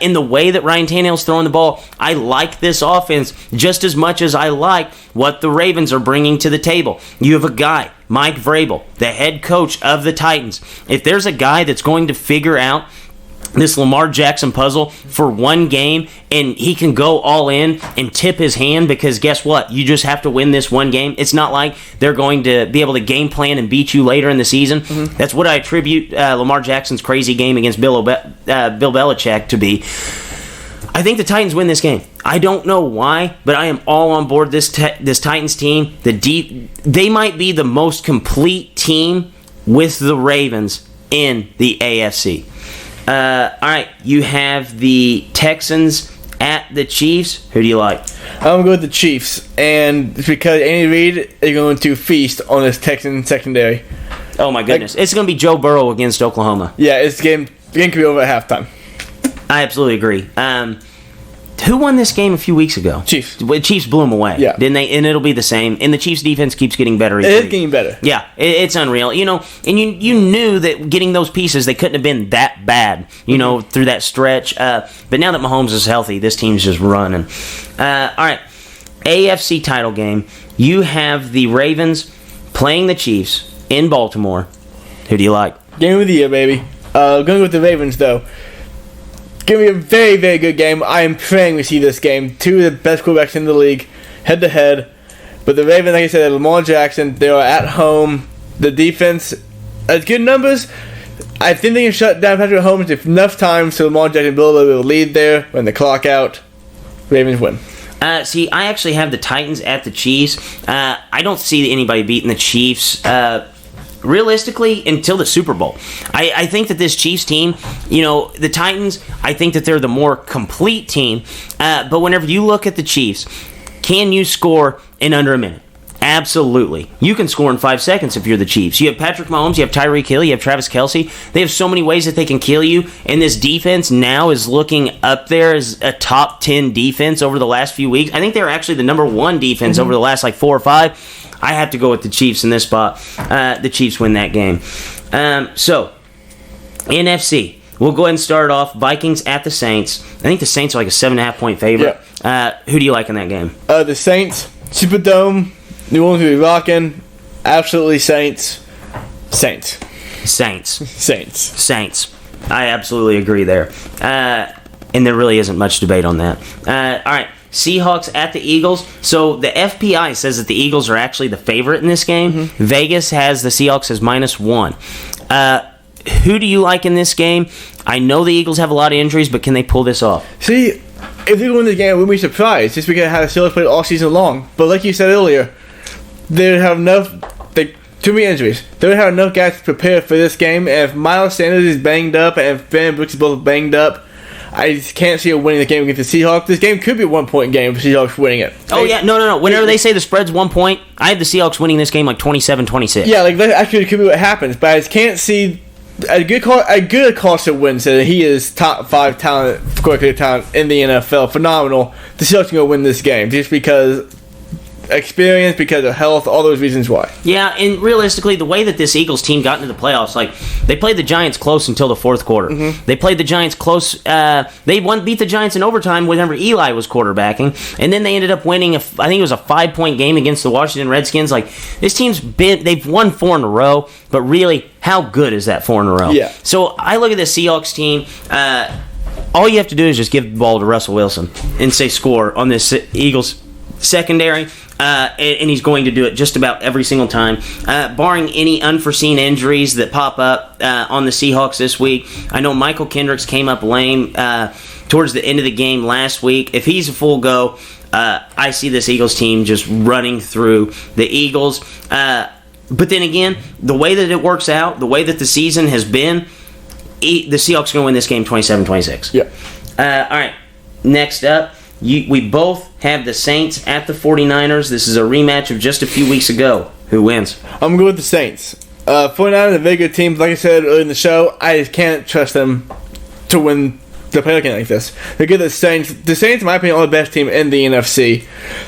In the way that Ryan Tannehill's throwing the ball, I like this offense just as much as I like what the Ravens are bringing to the table. You have a guy, Mike Vrabel, the head coach of the Titans. If there's a guy that's going to figure out this Lamar Jackson puzzle for one game, and he can go all in and tip his hand, because guess what? You just have to win this one game. It's not like they're going to be able to game plan and beat you later in the season. That's what I attribute Lamar Jackson's crazy game against Bill Belichick to be. I think the Titans win this game. I don't know why, but I am all on board this Titans team. They might be the most complete team with the Ravens in the AFC. All right, you have the Texans at the Chiefs. Who do you like? I'm going to go with the Chiefs, and it's because Andy Reid is going to feast on this Texan secondary. Oh, my goodness. It's going to be Joe Burrow against Oklahoma. Yeah, the game could be over at halftime. I absolutely agree. Who won this game a few weeks ago? Chiefs. The Chiefs blew them away, didn't they? And it'll be the same. And the Chiefs' defense keeps getting better. It is getting better. Yeah, it's unreal. And you knew that getting those pieces, they couldn't have been that bad, through that stretch. But now that Mahomes is healthy, this team's just running. All right, AFC title game. You have the Ravens playing the Chiefs in Baltimore. Who do you like? Game of the year, baby. Going with the Ravens, though. Give me a very, very good game. I am praying we see this game. 2 of the best quarterbacks in the league, head-to-head. But the Ravens, like I said, Lamar Jackson, they are at home. The defense has good numbers. I think they can shut down Patrick Mahomes if enough time so Lamar Jackson will be able to lead there when the clock out. Ravens win. See, I actually have the Titans at the Chiefs. I don't see anybody beating the Chiefs realistically until the Super Bowl. I think that this Chiefs team, the Titans, I think that they're the more complete team. But whenever you look at the Chiefs, can you score in under a minute? Absolutely. You can score in 5 seconds if you're the Chiefs. You have Patrick Mahomes, you have Tyreek Hill, you have Travis Kelce. They have so many ways that they can kill you, and this defense now is looking up there as a top 10 defense over the last few weeks. I think they're actually the number 1 defense over the last 4 or 5. I have to go with the Chiefs in this spot. The Chiefs win that game. So, NFC. We'll go ahead and start off. Vikings at the Saints. I think the Saints are like a 7.5-point favorite. Yeah. Who do you like in that game? The Saints. Superdome. New Orleans will be rocking. Absolutely Saints. Saints. I absolutely agree there. And there really isn't much debate on that. All right. Seahawks at the Eagles. So the FPI says that the Eagles are actually the favorite in this game. Vegas has the Seahawks as -1. Who do you like in this game? I know the Eagles have a lot of injuries, but can they pull this off? See, if they win this game, I wouldn't be surprised. Just because I had the Steelers played all season long. But like you said earlier, they have enough. too many injuries. They don't have enough guys to prepare for this game. And if Miles Sanders is banged up and if Brandon Brooks is both banged up, I just can't see it winning the game against the Seahawks. This game could be a 1-point game for Seahawks winning it. Oh, yeah. No. Whenever they say the spread's 1 point, I have the Seahawks winning this game like 27-26. Yeah, like that actually could be what happens. But I just can't see a good Carson Wentz. He is top 5 talent, quarterback talent in the NFL. Phenomenal. The Seahawks are going to win this game just because experience, because of health, all those reasons why. Yeah, and realistically, the way that this Eagles team got into the playoffs, like, they played the Giants close until the fourth quarter. Mm-hmm. They played the Giants close. They beat the Giants in overtime whenever Eli was quarterbacking, and then they ended up winning, I think it was a 5-point game against the Washington Redskins. Like, this team's they've won 4 in a row, but really, how good is that 4 in a row? Yeah. So I look at the Seahawks team. All you have to do is just give the ball to Russell Wilson and say score on this Eagles secondary. And he's going to do it just about every single time, barring any unforeseen injuries that pop up on the Seahawks this week. I know Michael Kendricks came up lame towards the end of the game last week. If he's a full go, I see this Eagles team just running through the Eagles. But then again, the way that it works out, the way that the season has been, the Seahawks are going to win this game 27-26. Yeah. All right, next up. We both have the Saints at the 49ers. This is a rematch of just a few weeks ago. Who wins? I'm going to go with the Saints. 49ers are a very good team. Like I said earlier in the show, I just can't trust them to win the play like this. They get the Saints. The Saints, in my opinion, are the best team in the NFC.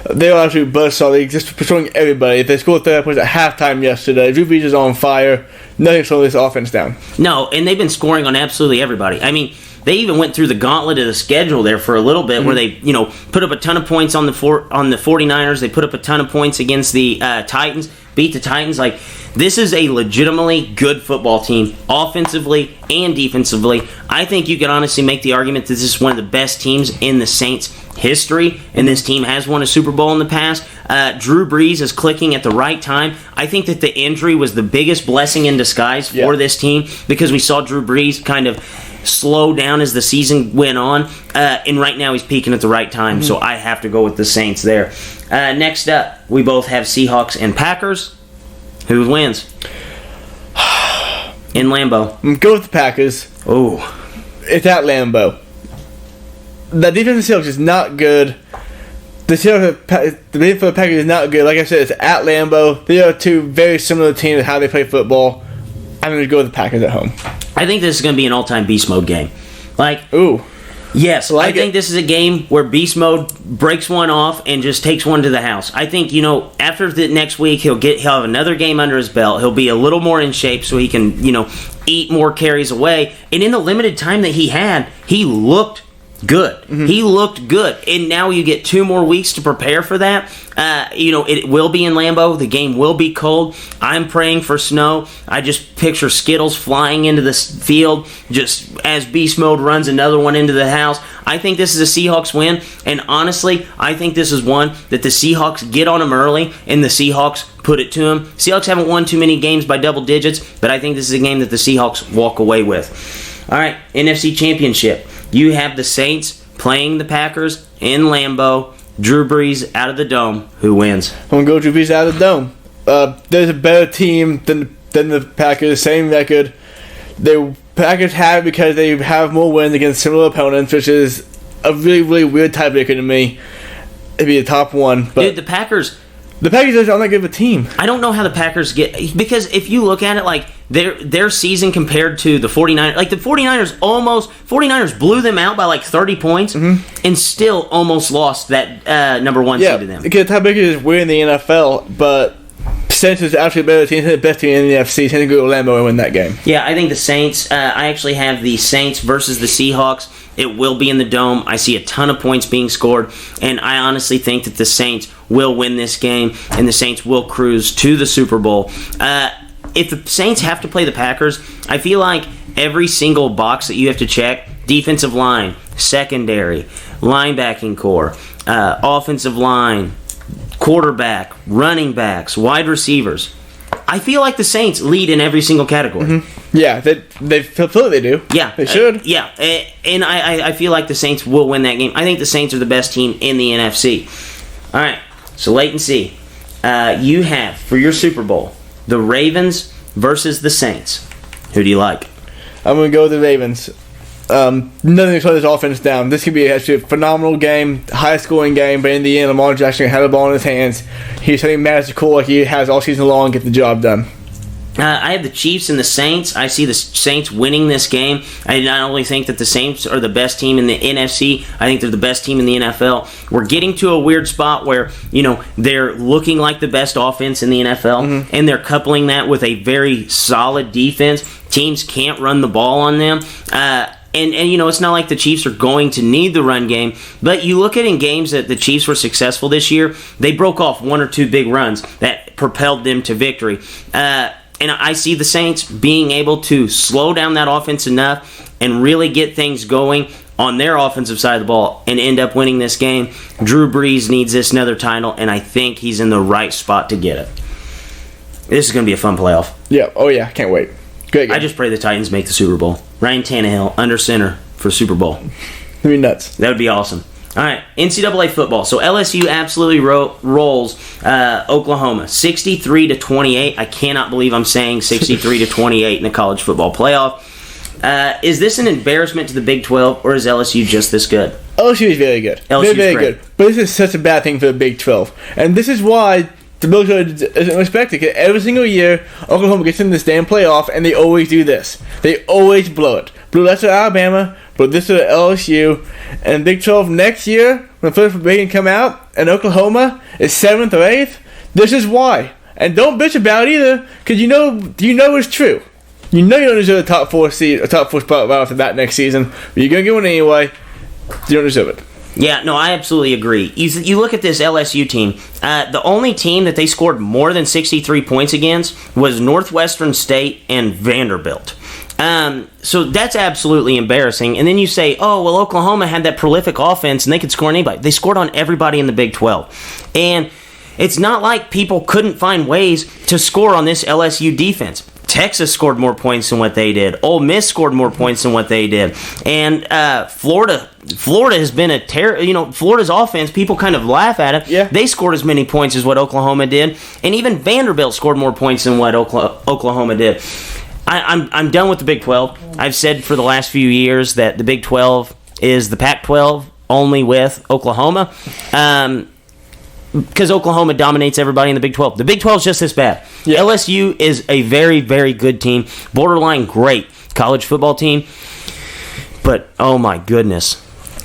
They are absolutely buzzsaw. Just destroying everybody. They scored 30 points at halftime yesterday. Drew Brees is on fire. Nothing slowing this offense down. No, and they've been scoring on absolutely everybody. I mean, they even went through the gauntlet of the schedule there for a little bit, where they, put up a ton of points on the 49ers. They put up a ton of points against the Titans, beat the Titans. Like, this is a legitimately good football team, offensively and defensively. I think you could honestly make the argument that this is one of the best teams in the Saints' history, and this team has won a Super Bowl in the past. Drew Brees is clicking at the right time. I think that the injury was the biggest blessing in disguise for this team, because we saw Drew Brees kind of slow down as the season went on, and right now he's peaking at the right time, so I have to go with the Saints there. Next up, we both have Seahawks and Packers. Who wins? In Lambeau. I'm going with the Packers. Oh. It's at Lambeau. The defense of the Seahawks is not good. The defense for the Packers is not good. Like I said, it's at Lambeau. They are two very similar teams in how they play football. I'm going to go with the Packers at home. I think this is going to be an all-time beast mode game. Ooh. Yes, I think this is a game where beast mode breaks one off and just takes one to the house. I think, after the next week, he'll have another game under his belt. He'll be a little more in shape so he can, eat more carries away. And in the limited time that he had, he looked good. He looked good. And now you get 2 more weeks to prepare for that. It will be in Lambeau. The game will be cold. I'm praying for snow. I just picture Skittles flying into the field just as Beast Mode runs another one into the house. I think this is a Seahawks win. And honestly, I think this is one that the Seahawks get on them early and the Seahawks put it to them. Seahawks haven't won too many games by double digits, but I think this is a game that the Seahawks walk away with. All right, NFC Championship. You have the Saints playing the Packers in Lambeau. Drew Brees out of the dome. Who wins? I'm going to go Drew Brees out of the dome. There's a better team than the Packers. Same record. The Packers have because they have more wins against similar opponents, which is a really, really weird tiebreaker to me. It'd be a top one. But Dude, the Packers are not good of a team. I don't know how the Packers get... Because if you look at it, like, their season compared to the 49ers... Like, the 49ers blew them out by, like, 30 points and still almost lost that number 1 seed to them. Because the tiebreaker is weird in the NFL, but Saints is actually a better team. The best team in the NFC. Saints can go to Lambeau and win that game. Yeah, I think the Saints... I actually have the Saints versus the Seahawks. It will be in the Dome. I see a ton of points being scored, and I honestly think that the Saints will win this game, and the Saints will cruise to the Super Bowl. If the Saints have to play the Packers, I feel like every single box that you have to check, defensive line, secondary, linebacking core, offensive line, quarterback, running backs, wide receivers, I feel like the Saints lead in every single category. Yeah, they absolutely do. Yeah. They should. And I feel like the Saints will win that game. I think the Saints are the best team in the NFC. All right, so wait and see. You have, for your Super Bowl, the Ravens versus the Saints. Who do you like? I'm going to go with the Ravens. Nothing to slow this offense down. This could be actually a phenomenal game, high-scoring game, but in the end, Lamar Jackson had the ball in his hands. He's hitting magical like he has all season long, get the job done. I have the Chiefs and the Saints. I see the Saints winning this game. I not only think that the Saints are the best team in the NFC, I think they're the best team in the NFL. We're getting to a weird spot where, they're looking like the best offense in the NFL, and they're coupling that with a very solid defense. Teams can't run the ball on them. And it's not like the Chiefs are going to need the run game, but you look at in games that the Chiefs were successful this year, they broke off one or two big runs that propelled them to victory. And I see the Saints being able to slow down that offense enough and really get things going on their offensive side of the ball and end up winning this game. Drew Brees needs this another title, and I think he's in the right spot to get it. This is going to be a fun playoff. Yeah. Oh, yeah. Can't wait. Great game. I just pray the Titans make the Super Bowl. Ryan Tannehill under center for Super Bowl. That'd be nuts. That would be awesome. All right, NCAA football. So LSU absolutely rolls Oklahoma 63-28. I cannot believe I'm saying 63-28 in the college football playoff. Is this an embarrassment to the Big 12, or is LSU just this good? LSU is very good. LSU is very great. good. But this is such a bad thing for the Big 12. And this is why the Big 12 isn't respected. Because every single year, Oklahoma gets in this damn playoff, and they always do this. They always blow it. Blew that to Alabama, but this to LSU. And Big 12 next year, when the first forbidden come out, and Oklahoma is 7th or 8th, this is why. And don't bitch about it either, because you know it's true. You know you don't deserve a top 4 seed, a top 4 spot right after that next season, but you're going to get one anyway. You don't deserve it. Yeah, no, I absolutely agree. You look at this LSU team. The only team that they scored more than 63 points against was Northwestern State and Vanderbilt. So that's absolutely embarrassing. And then you say, oh, well, Oklahoma had that prolific offense and they could score on anybody. They scored on everybody in the Big 12. And it's not like people couldn't find ways to score on this LSU defense. Texas scored more points than what they did. Ole Miss scored more points than what they did. And Florida has been Florida's offense, people kind of laugh at it. Yeah. They scored as many points as what Oklahoma did. And even Vanderbilt scored more points than what Oklahoma did. I'm done with the Big 12. I've said for the last few years that the Big 12 is the Pac-12 only with Oklahoma. Because Oklahoma dominates everybody in the Big 12. The Big 12 is just this bad. Yeah. LSU is a very, very good team. Borderline great college football team. But, oh my goodness.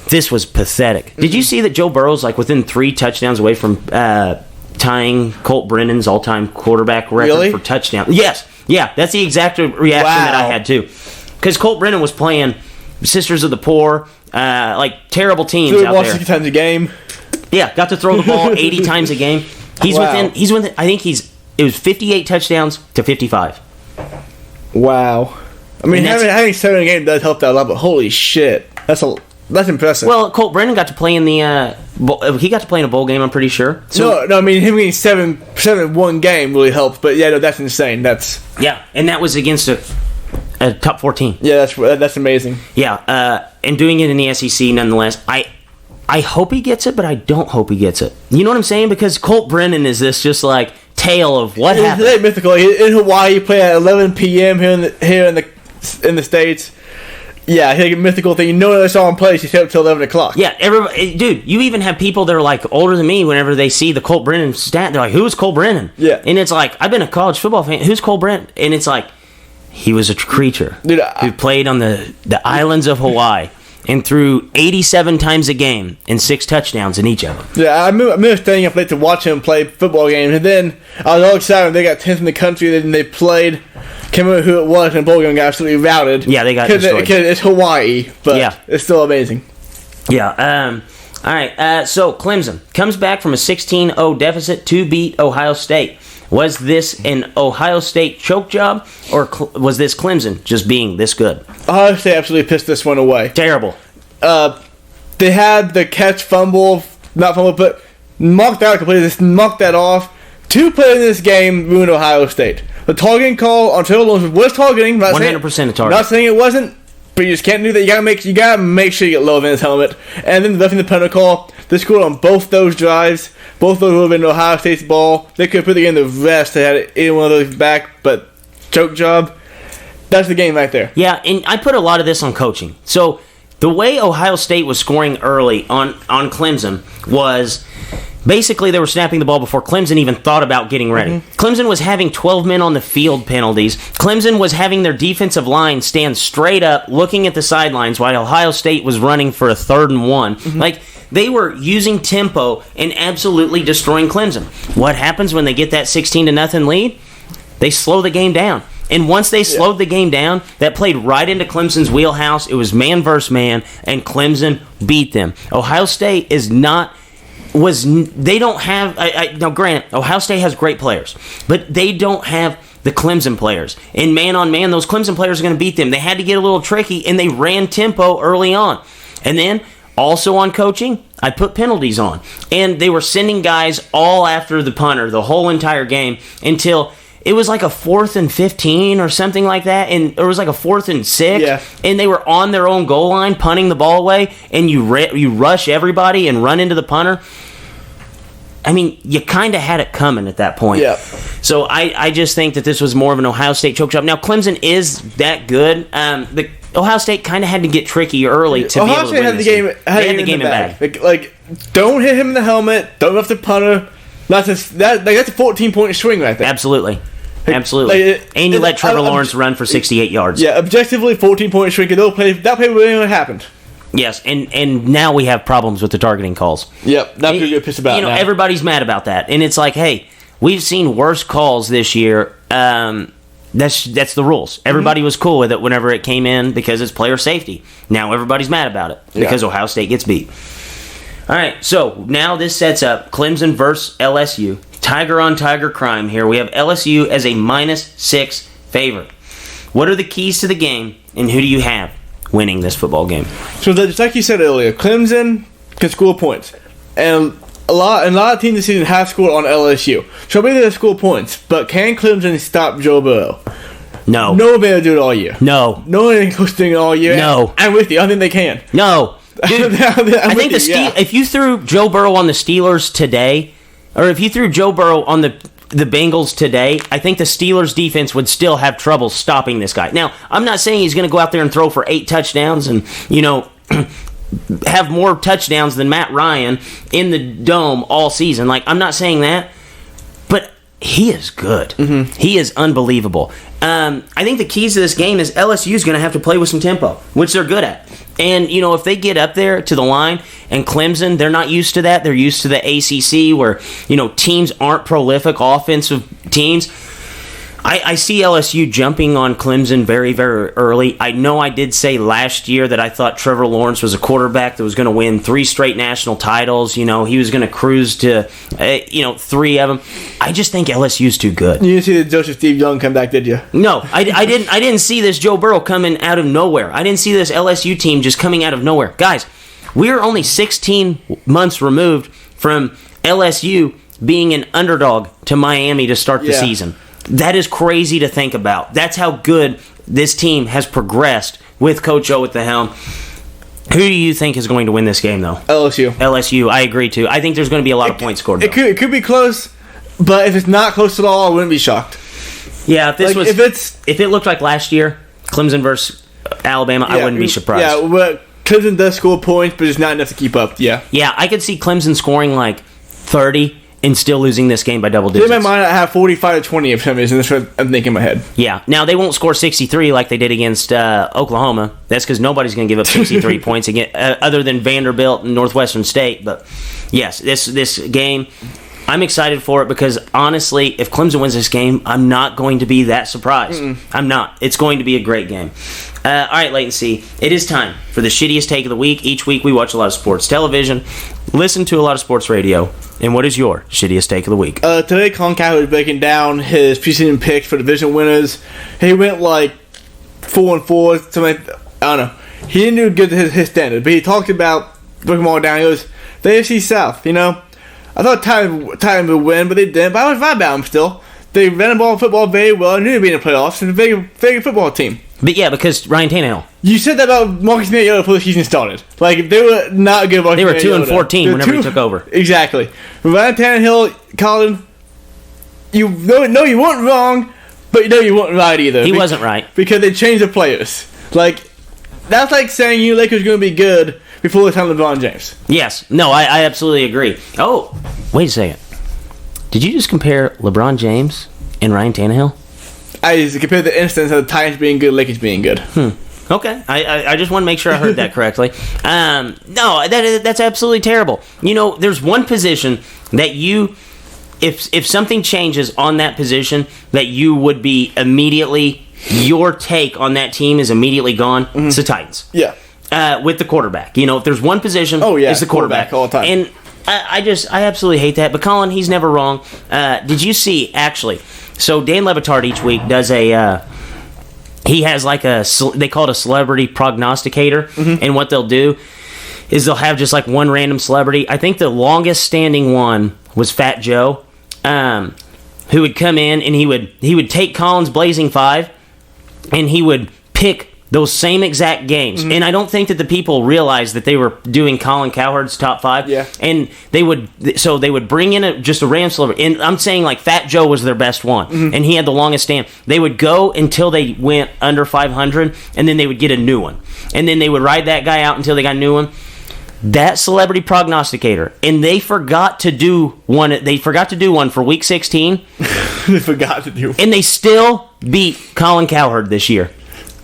This was pathetic. Mm-hmm. Did you see that Joe Burrow's within 3 touchdowns away from tying Colt Brennan's all-time quarterback record for touchdowns? Yes. Yeah, that's the exact reaction that I had, too. Because Colt Brennan was playing Sisters of the Poor, terrible teams out there. 60 times a game. Yeah, got to throw the ball 80 times a game. He's within. I think it was 58 touchdowns to 55. Wow. I mean, having 7 a game does help that a lot, but holy shit, that's impressive. Well, Colt Brennan got to play in the. He got to play in a bowl game, I'm pretty sure. So, no, I mean him getting 7 in one game really helps. But yeah, no, that's insane. And that was against a top 4 team. Yeah, that's amazing. Yeah, and doing it in the SEC nonetheless. I hope he gets it, but I don't hope he gets it. You know what I'm saying? Because Colt Brennan is this just tale of what happened. It's mythical. In Hawaii, you play at 11 p.m. here in the States. Yeah, it's a mythical thing. You know it's all in place. You stay up till 11 o'clock. Yeah, everybody, dude. You even have people that are older than me. Whenever they see the Colt Brennan stat, they're like, "Who is Colt Brennan?" Yeah, and it's I've been a college football fan. Who's Colt Brennan? And it's he was a creature, dude, who played on the islands of Hawaii. And threw 87 times a game and 6 touchdowns in each of them. Yeah, I remember staying up late to watch him play football games. And then I was all excited when they got 10th in the country. And they played. Can't remember who it was. And the bowl game got absolutely routed. Yeah, they got destroyed. Because it's Hawaii. But it's still amazing. Yeah. All right. So Clemson comes back from a 16-0 deficit to beat Ohio State. Was this an Ohio State choke job, or was this Clemson just being this good? Ohio State absolutely pissed this one away. Terrible. They had the not fumble, but mocked out completely. Just mocked that off. 2 players in this game ruined Ohio State. The targeting call on Trevor Lawrence was targeting. 100% a target. Not saying it wasn't, but you just can't do that. You gotta make sure you get low in his helmet. And then the penalty call. they scored on both those drives. Both those would have been Ohio State's ball. They could have put the game to rest. They had either one of those back, but choke job. That's the game right there. Yeah, and I put a lot of this on coaching. So the way Ohio State was scoring early on Clemson was basically they were snapping the ball before Clemson even thought about getting ready. Clemson was having 12 men on the field penalties. Clemson was having their defensive line stand straight up looking at the sidelines while Ohio State was running for a 3rd and 1. Like, they were using tempo and absolutely destroying Clemson. What happens when they get that 16-0 lead? They slow the game down. And once they slowed the game down, that played right into Clemson's wheelhouse. It was man versus man, and Clemson beat them. Ohio State is not... They don't have... Now, granted, Ohio State has great players, but they don't have the Clemson players. And man-on-man, those Clemson players are going to beat them. They had to get a little tricky, and they ran tempo early on. And then, also on coaching, I put penalties on. And they were sending guys all after the punter the whole entire game until... It was like a 4th and 15 or something like that, and it was like a 4th and 6, and they were on their own goal line punting the ball away, and you rush everybody and run into the punter. I mean, you kind of had it coming at that point. Yeah. So I just think that this was more of an Ohio State choke job. Now, Clemson is that good. The Ohio State kind of had to get tricky early to Ohio be able to win State had the game in bag. Like, don't hit him in the helmet. Don't have to punter. That's a 14-point swing right there. Absolutely. Absolutely. And you let Trevor Lawrence run for 68 yards. Yeah, objectively, 14-point swing. That play really only happened. Yes, and now we have problems with the targeting calls. Yep, that's what you're pissed about. Now. Everybody's mad about that, and it's like, hey, we've seen worse calls this year. That's the rules. Everybody was cool with it whenever it came in because it's player safety. Now everybody's mad about it because Ohio State gets beat. All right, so now this sets up Clemson versus LSU. Tiger on Tiger crime here. We have LSU as a -6 favorite. What are the keys to the game, and who do you have winning this football game? So, just like you said earlier, Clemson can score points, and a lot of teams this season have scored on LSU. So maybe they score points, but can Clemson stop Joe Burrow? No. No one will do it all year. No. No one is doing it all year. No. I'm with you. I think they can. No. Dude, I think if you threw Joe Burrow on the Steelers today, or if you threw Joe Burrow on the Bengals today, I think the Steelers defense would still have trouble stopping this guy. Now, I'm not saying he's going to go out there and throw for 8 touchdowns and, have more touchdowns than Matt Ryan in the dome all season. Like, I'm not saying that, but he is good. Mm-hmm. He is unbelievable. I think the keys to this game is LSU is going to have to play with some tempo, which they're good at. And, if they get up there to the line, and Clemson, they're not used to that. They're used to the ACC where, teams aren't prolific offensive teams. I see LSU jumping on Clemson very, very early. I know I did say last year that I thought Trevor Lawrence was a quarterback that was going to win 3 straight national titles. He was going to cruise to, 3 of them. I just think LSU's too good. You didn't see the Joseph Steve Young come back, did you? No, I didn't see this Joe Burrow coming out of nowhere. I didn't see this LSU team just coming out of nowhere. Guys, we're only 16 months removed from LSU being an underdog to Miami to start the season. That is crazy to think about. That's how good this team has progressed with Coach O at the helm. Who do you think is going to win this game, though? LSU, I agree, too. I think there's going to be a lot of points scored, though. It could be close, but if it's not close at all, I wouldn't be shocked. Yeah, if it looked like last year, Clemson versus Alabama, I wouldn't be surprised. Yeah, but Clemson does score points, but it's not enough to keep up, Yeah, I could see Clemson scoring like 30 and still losing this game by double digits. In my mind, I have 45-20 of some reason. That's what I'm thinking in my head. Yeah. Now, they won't score 63 like they did against Oklahoma. That's because nobody's going to give up 63 points again, other than Vanderbilt and Northwestern State. But, yes, this game, I'm excited for it because, honestly, if Clemson wins this game, I'm not going to be that surprised. I'm not. It's going to be a great game. All right, Latency. It is time for the shittiest take of the week. Each week we watch a lot of sports television, listen to a lot of sports radio. And what is your shittiest take of the week? Today, Colin Cowherd was breaking down his preseason picks for division winners. He went like 4-4, something like that. I don't know. He didn't do good to his standard, but he talked about breaking them all down. He goes, the AFC South, I thought Titans would win, but they didn't. But I was right about them still. They ran the ball football very well. I knew they'd be in the playoffs. And a very, very good football team. But yeah, because Ryan Tannehill. You said that about Marcus Mariota before the season started. Like, they were not good. They were 2-14 whenever he took over. Exactly. Ryan Tannehill, Colin, you know you weren't wrong, but you know you weren't right either. He wasn't right. Because they changed the players. Like, that's like saying you Lakers are going to be good before the time LeBron James. Yes. No, I absolutely agree. Oh, wait a second. Did you just compare LeBron James and Ryan Tannehill? I just compared the instance of the Titans being good, Lakers being good. Okay, I just want to make sure I heard that correctly. No, that's absolutely terrible. You know, there's one position that you, if something changes on that position, that you would be immediately, your take on that team is immediately gone. It's the Titans. Yeah. With the quarterback. You know, if there's one position, it's the quarterback all the time. And I absolutely hate that. But Colin, he's never wrong. Did you see, actually, so Dan Levitard each week does he has like they call it a celebrity prognosticator. And what they'll do is they'll have just like one random celebrity. I think the longest standing one was Fat Joe, who would come in and he would take Colin's Blazing Five and he would pick those same exact games. And I don't think that the people realized that they were doing Colin Cowherd's top 5. Yeah. And they would bring in just a random celebrity. And I'm saying like Fat Joe was their best one. And he had the longest stand. They would go until they went under 500 and then they would get a new one. And then they would ride that guy out until they got a new one. That celebrity prognosticator. And they forgot to do one. They forgot to do one for week 16. They forgot to do one. And they still beat Colin Cowherd this year.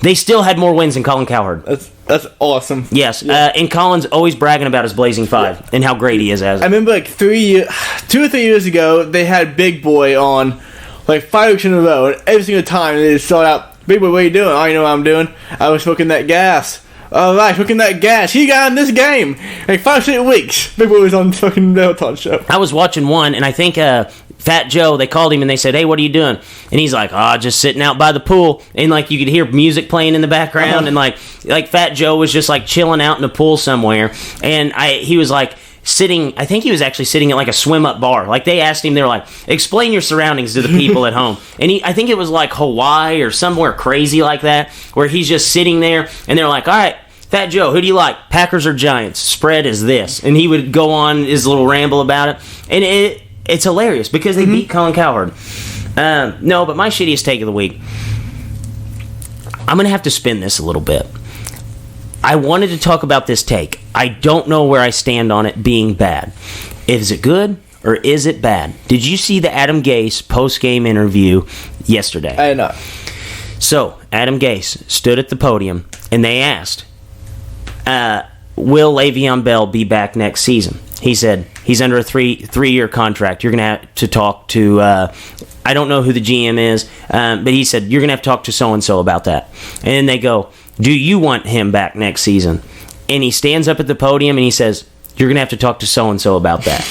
They still had more wins than Colin Cowherd. That's awesome. Yes, and Colin's always bragging about his Blazing Five and how great he is as it. I remember like 2 or 3 years ago, they had Big Boy on like 5 weeks in a row, and every single time they just start out, Big Boy, what are you doing? Oh, you know what I'm doing? I was smoking that gas. All right, smoking that gas. He got in this game. Like 5 straight weeks, Big Boy was on the fucking Melton show. I was watching one, and I think Fat Joe, they called him and they said, hey, what are you doing? And he's like, just sitting out by the pool. And like you could hear music playing in the background. And like Fat Joe was just like chilling out in the pool somewhere. And he was like sitting, I think he was actually sitting at like a swim up bar. Like they asked him, they were like, explain your surroundings to the people at home. And I think it was like Hawaii or somewhere crazy like that, where he's just sitting there and they're like, all right, Fat Joe, who do you like? Packers or Giants? Spread is this. And he would go on his little ramble about it. And it's hilarious because they beat Colin Cowherd. No, but my shittiest take of the week, I'm going to have to spin this a little bit. I wanted to talk about this take. I don't know where I stand on it being bad. Is it good or is it bad? Did you see the Adam Gase post-game interview yesterday? I did not. So, Adam Gase stood at the podium and they asked, will Le'Veon Bell be back next season? He said he's under a three-year contract. You're going to have to talk to, I don't know who the GM is, but he said, you're going to have to talk to so-and-so about that. And then they go, do you want him back next season? And he stands up at the podium and he says, you're going to have to talk to so-and-so about that.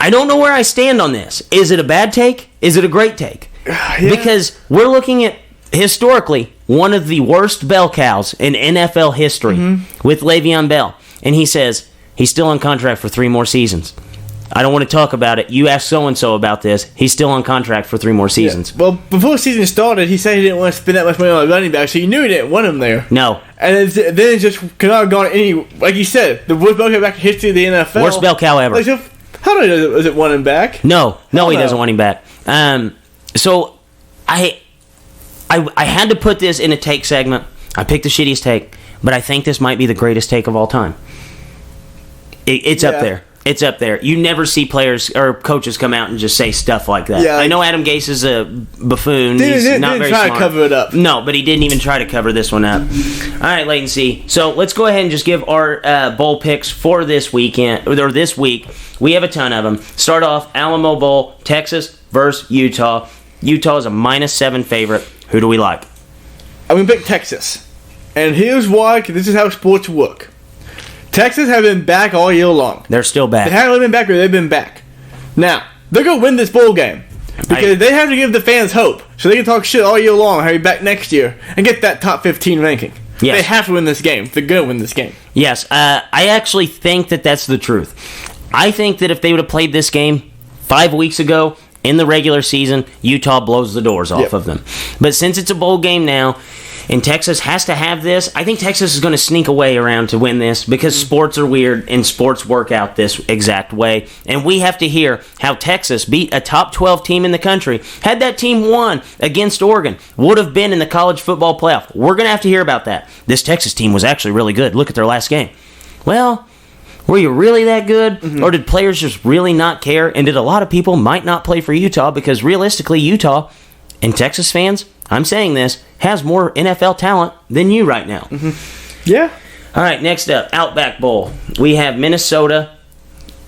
I don't know where I stand on this. Is it a bad take? Is it a great take? Yeah. Because we're looking at, historically, one of the worst bell cows in NFL history with Le'Veon Bell. And he says he's still on contract for 3 more seasons. I don't want to talk about it. You ask so-and-so about this. He's still on contract for 3 more seasons. Yeah. Well, before the season started, he said he didn't want to spend that much money on a running back, so you knew he didn't want him there. No. And then it just could not have gone any... Like you said, the worst bell cow back in history of the NFL. Worst bell cow ever. Like, so how does it want him back? No, he doesn't want him back. So, I had to put this in a take segment. I picked the shittiest take, but I think this might be the greatest take of all time. It's up there. It's up there. You never see players or coaches come out and just say stuff like that. Yeah, I know Adam Gase is a buffoon. He's not very smart. Didn't try to cover it up. No, but he didn't even try to cover this one up. All right, Latency. So let's go ahead and just give our bowl picks for this weekend or this week. We have a ton of them. Start off Alamo Bowl, Texas versus Utah. Utah is a -7 favorite. Who do we like? I'm going to pick Texas. And here's why, because this is how sports work. Texas have been back all year long. They're still back. They haven't been back, but they've been back. Now, they're going to win this bowl game. Because they have to give the fans hope. So they can talk shit all year long, have you back next year, and get that top 15 ranking. Yes. They have to win this game. They're going to win this game. Yes. I actually think that that's the truth. I think that if they would have played this game 5 weeks ago, In the regular season, Utah blows the doors off of them. But since it's a bowl game now, and Texas has to have this, I think Texas is going to sneak away around to win this because sports are weird and sports work out this exact way. And we have to hear how Texas beat a top 12 team in the country. Had that team won against Oregon, would have been in the college football playoff. We're going to have to hear about that. This Texas team was actually really good. Look at their last game. Well, were you really that good? Or did players just really not care? And did a lot of people might not play for Utah because realistically, Utah and Texas fans, I'm saying this, has more NFL talent than you right now. Yeah. All right, next up, Outback Bowl. We have Minnesota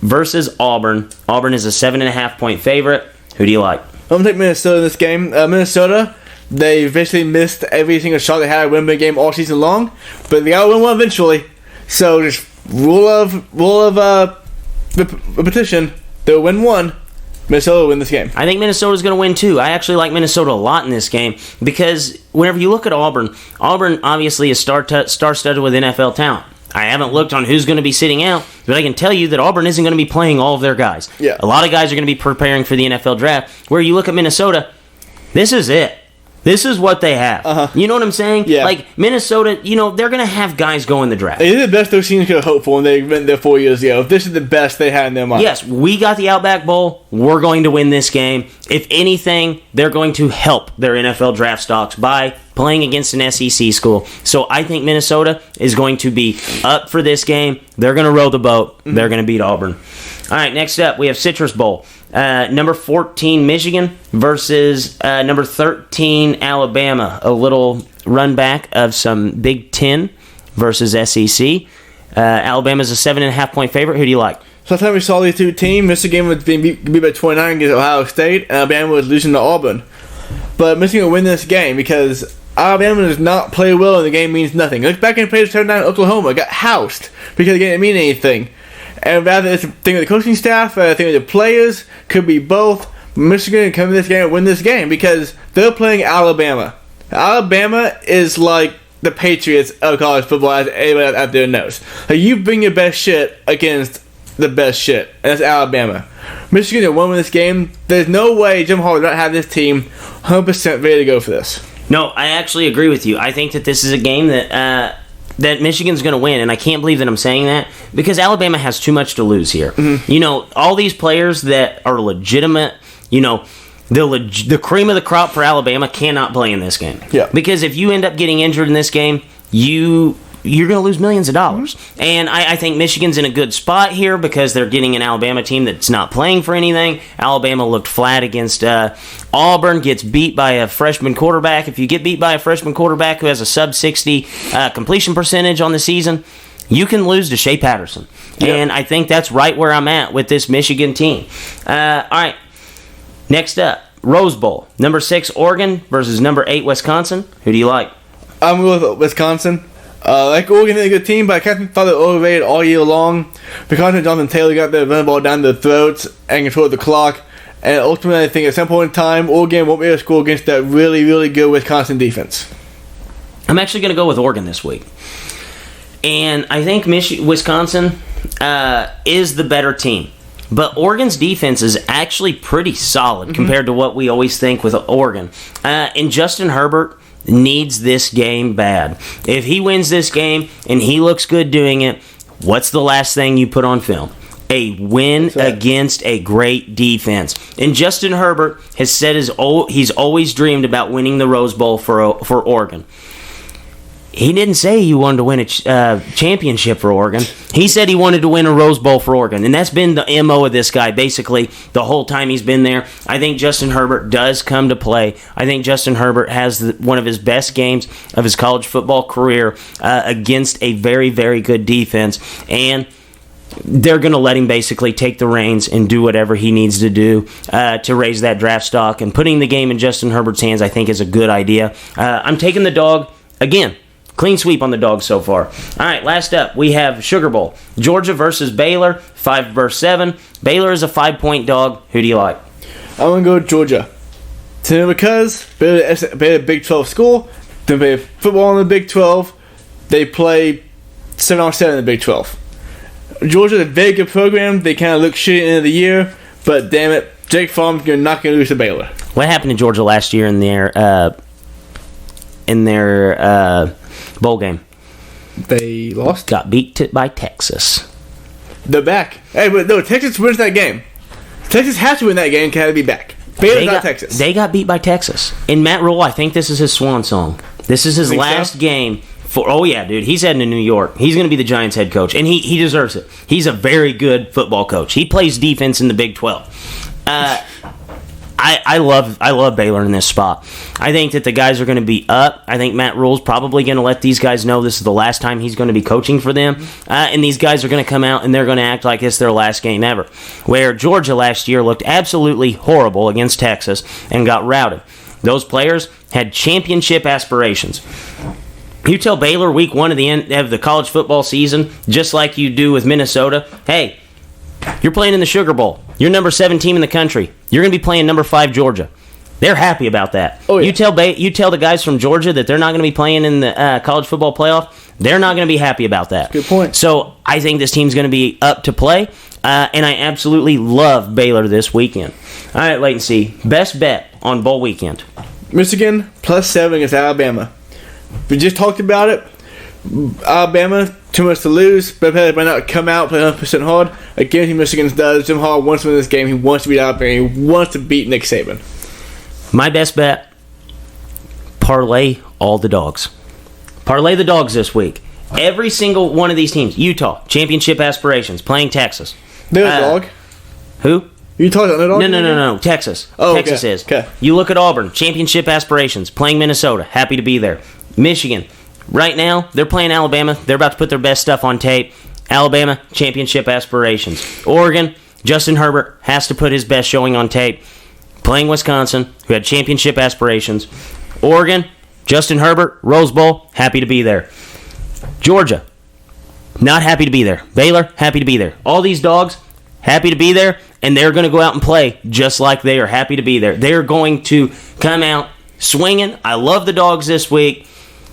versus Auburn. Auburn is a 7.5-point favorite. Who do you like? I'm going to take Minnesota in this game. Minnesota, they basically missed every single shot they had to win the game all season long, but they got to win one eventually. So just rule of repetition, they'll win one. Minnesota will win this game. I think Minnesota's going to win too. I actually like Minnesota a lot in this game because whenever you look at Auburn obviously is star-studded with NFL talent. I haven't looked on who's going to be sitting out, but I can tell you that Auburn isn't going to be playing all of their guys. Yeah. A lot of guys are going to be preparing for the NFL draft. Where you look at Minnesota, this is it. This is what they have. You know what I'm saying? Yeah. Like, Minnesota, they're going to have guys go in the draft. They did the best those teams could hope for when they went there 4 years ago. This is the best they had in their mind. Yes, we got the Outback Bowl. We're going to win this game. If anything, they're going to help their NFL draft stocks by playing against an SEC school. So I think Minnesota is going to be up for this game. They're going to row the boat. They're going to beat Auburn. All right, next up, we have Citrus Bowl. Number 14, Michigan versus number 13, Alabama. A little run back of some Big Ten versus SEC. Alabama's a 7.5-point favorite. Who do you like? Last time we saw these two teams, Michigan was being beat by 29 against Ohio State, and Alabama was losing to Auburn. But Michigan will win this game because Alabama does not play well and the game means nothing. Look back and played 79 Oklahoma, got housed because it didn't mean anything. And rather it's a thing with the coaching staff, a thing with the players, could be both. Michigan can come in this game and win this game because they're playing Alabama. Alabama is like the Patriots of college football, as anybody out there knows. Like, you bring your best shit against the best shit, and that's Alabama. Michigan will win this game. There's no way Jim Harbaugh would not have this team 100% ready to go for this. No, I actually agree with you. I think that this is a game that Michigan's going to win, and I can't believe that I'm saying that because Alabama has too much to lose here. All these players that are legitimate, the cream of the crop for Alabama cannot play in this game. Yeah. Because if you end up getting injured in this game, you're going to lose millions of dollars. And I think Michigan's in a good spot here because they're getting an Alabama team that's not playing for anything. Alabama looked flat against Auburn, gets beat by a freshman quarterback. If you get beat by a freshman quarterback who has a sub-60 completion percentage on the season, you can lose to Shea Patterson. Yep. And I think that's right where I'm at with this Michigan team. All right, next up, Rose Bowl. Number 6, Oregon versus number 8, Wisconsin. Who do you like? I'm going with Wisconsin. Like Oregon is a good team, but I kind of thought they were overrated all year long. Because Jonathan Taylor got the run the ball down their throats and controlled the clock. And ultimately, I think at some point in time, Oregon won't be able to score against that really, really good Wisconsin defense. I'm actually going to go with Oregon this week. And I think Wisconsin is the better team. But Oregon's defense is actually pretty solid compared to what we always think with Oregon. And Justin Herbert needs this game bad. If he wins this game and he looks good doing it, what's the last thing you put on film? A win against a great defense. And Justin Herbert has said he's always dreamed about winning the Rose Bowl for Oregon. He didn't say he wanted to win a championship for Oregon. He said he wanted to win a Rose Bowl for Oregon. And that's been the MO of this guy, basically, the whole time he's been there. I think Justin Herbert does come to play. I think Justin Herbert has one of his best games of his college football career against a very, very good defense. And they're going to let him basically take the reins and do whatever he needs to do to raise that draft stock. And putting the game in Justin Herbert's hands, I think, is a good idea. I'm taking the dog again. Clean sweep on the Dogs so far. All right, last up, we have Sugar Bowl. Georgia versus Baylor, 5 versus 7. Baylor is a 5-point dog. Who do you like? I'm going to go with Georgia. Simply because Baylor a Big 12 school. They play football in the Big 12. They play 7-on-7 in the Big 12. Georgia's a very good program. They kind of look shitty at the end of the year, but damn it, Jake Fromm, you're not going to lose to Baylor. What happened to Georgia last year in their bowl game? They lost. Got beat by Texas. They're back. Hey, but no, Texas wins that game. Texas has to win that game to be back. Baylor's not Texas. They got beat by Texas. And Matt Rule, I think this is his swan song. This is his last game. Oh, yeah, dude. He's heading to New York. He's going to be the Giants head coach, and he deserves it. He's a very good football coach. He plays defense in the Big 12. I love Baylor in this spot. I think that the guys are going to be up. I think Matt Rule's probably going to let these guys know this is the last time he's going to be coaching for them. And these guys are going to come out and they're going to act like it's their last game ever. Where Georgia last year looked absolutely horrible against Texas and got routed. Those players had championship aspirations. You tell Baylor week 1 of the end of the college football season, just like you do with Minnesota, hey, you're playing in the Sugar Bowl. You're number 7 team in the country. You're going to be playing number 5 Georgia. They're happy about that. Oh, yeah. You tell the guys from Georgia that they're not going to be playing in the college football playoff. They're not going to be happy about that. Good point. So I think this team's going to be up to play, and I absolutely love Baylor this weekend. All right, Leighton C. Best bet on bowl weekend. Michigan +7 against Alabama. We just talked about it. Alabama, too much to lose, but they might not come out, play 100% hard. I guarantee Michigan does. Jim Harbaugh wants to win this game. He wants to beat Alabama. He wants to beat Nick Saban. My best bet, parlay all the dogs. Parlay the dogs this week. Every single one of these teams. Utah, championship aspirations, playing Texas. They're a dog. Who? You talking about the dog? No. Texas. Oh, Texas okay. is. Okay. You look at Auburn, championship aspirations, playing Minnesota. Happy to be there. Michigan, right now, they're playing Alabama. They're about to put their best stuff on tape. Alabama, championship aspirations. Oregon, Justin Herbert has to put his best showing on tape. Playing Wisconsin, who had championship aspirations. Oregon, Justin Herbert, Rose Bowl, happy to be there. Georgia, not happy to be there. Baylor, happy to be there. All these dogs, happy to be there, and they're going to go out and play just like they are happy to be there. They're going to come out swinging. I love the dogs this week.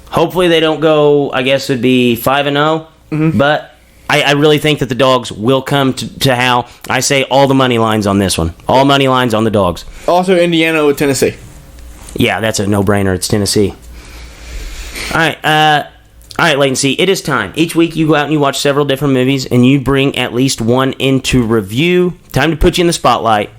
Hopefully they don't go, I guess it'd be 5-0, but I really think that the dogs will come to how I say all the money lines on this one. All money lines on the dogs. Also Indiana with Tennessee. Yeah, that's a no-brainer. It's Tennessee. All right, Leighton C., it is time. Each week you go out and you watch several different movies, and you bring at least one into review. Time to put you in the spotlight.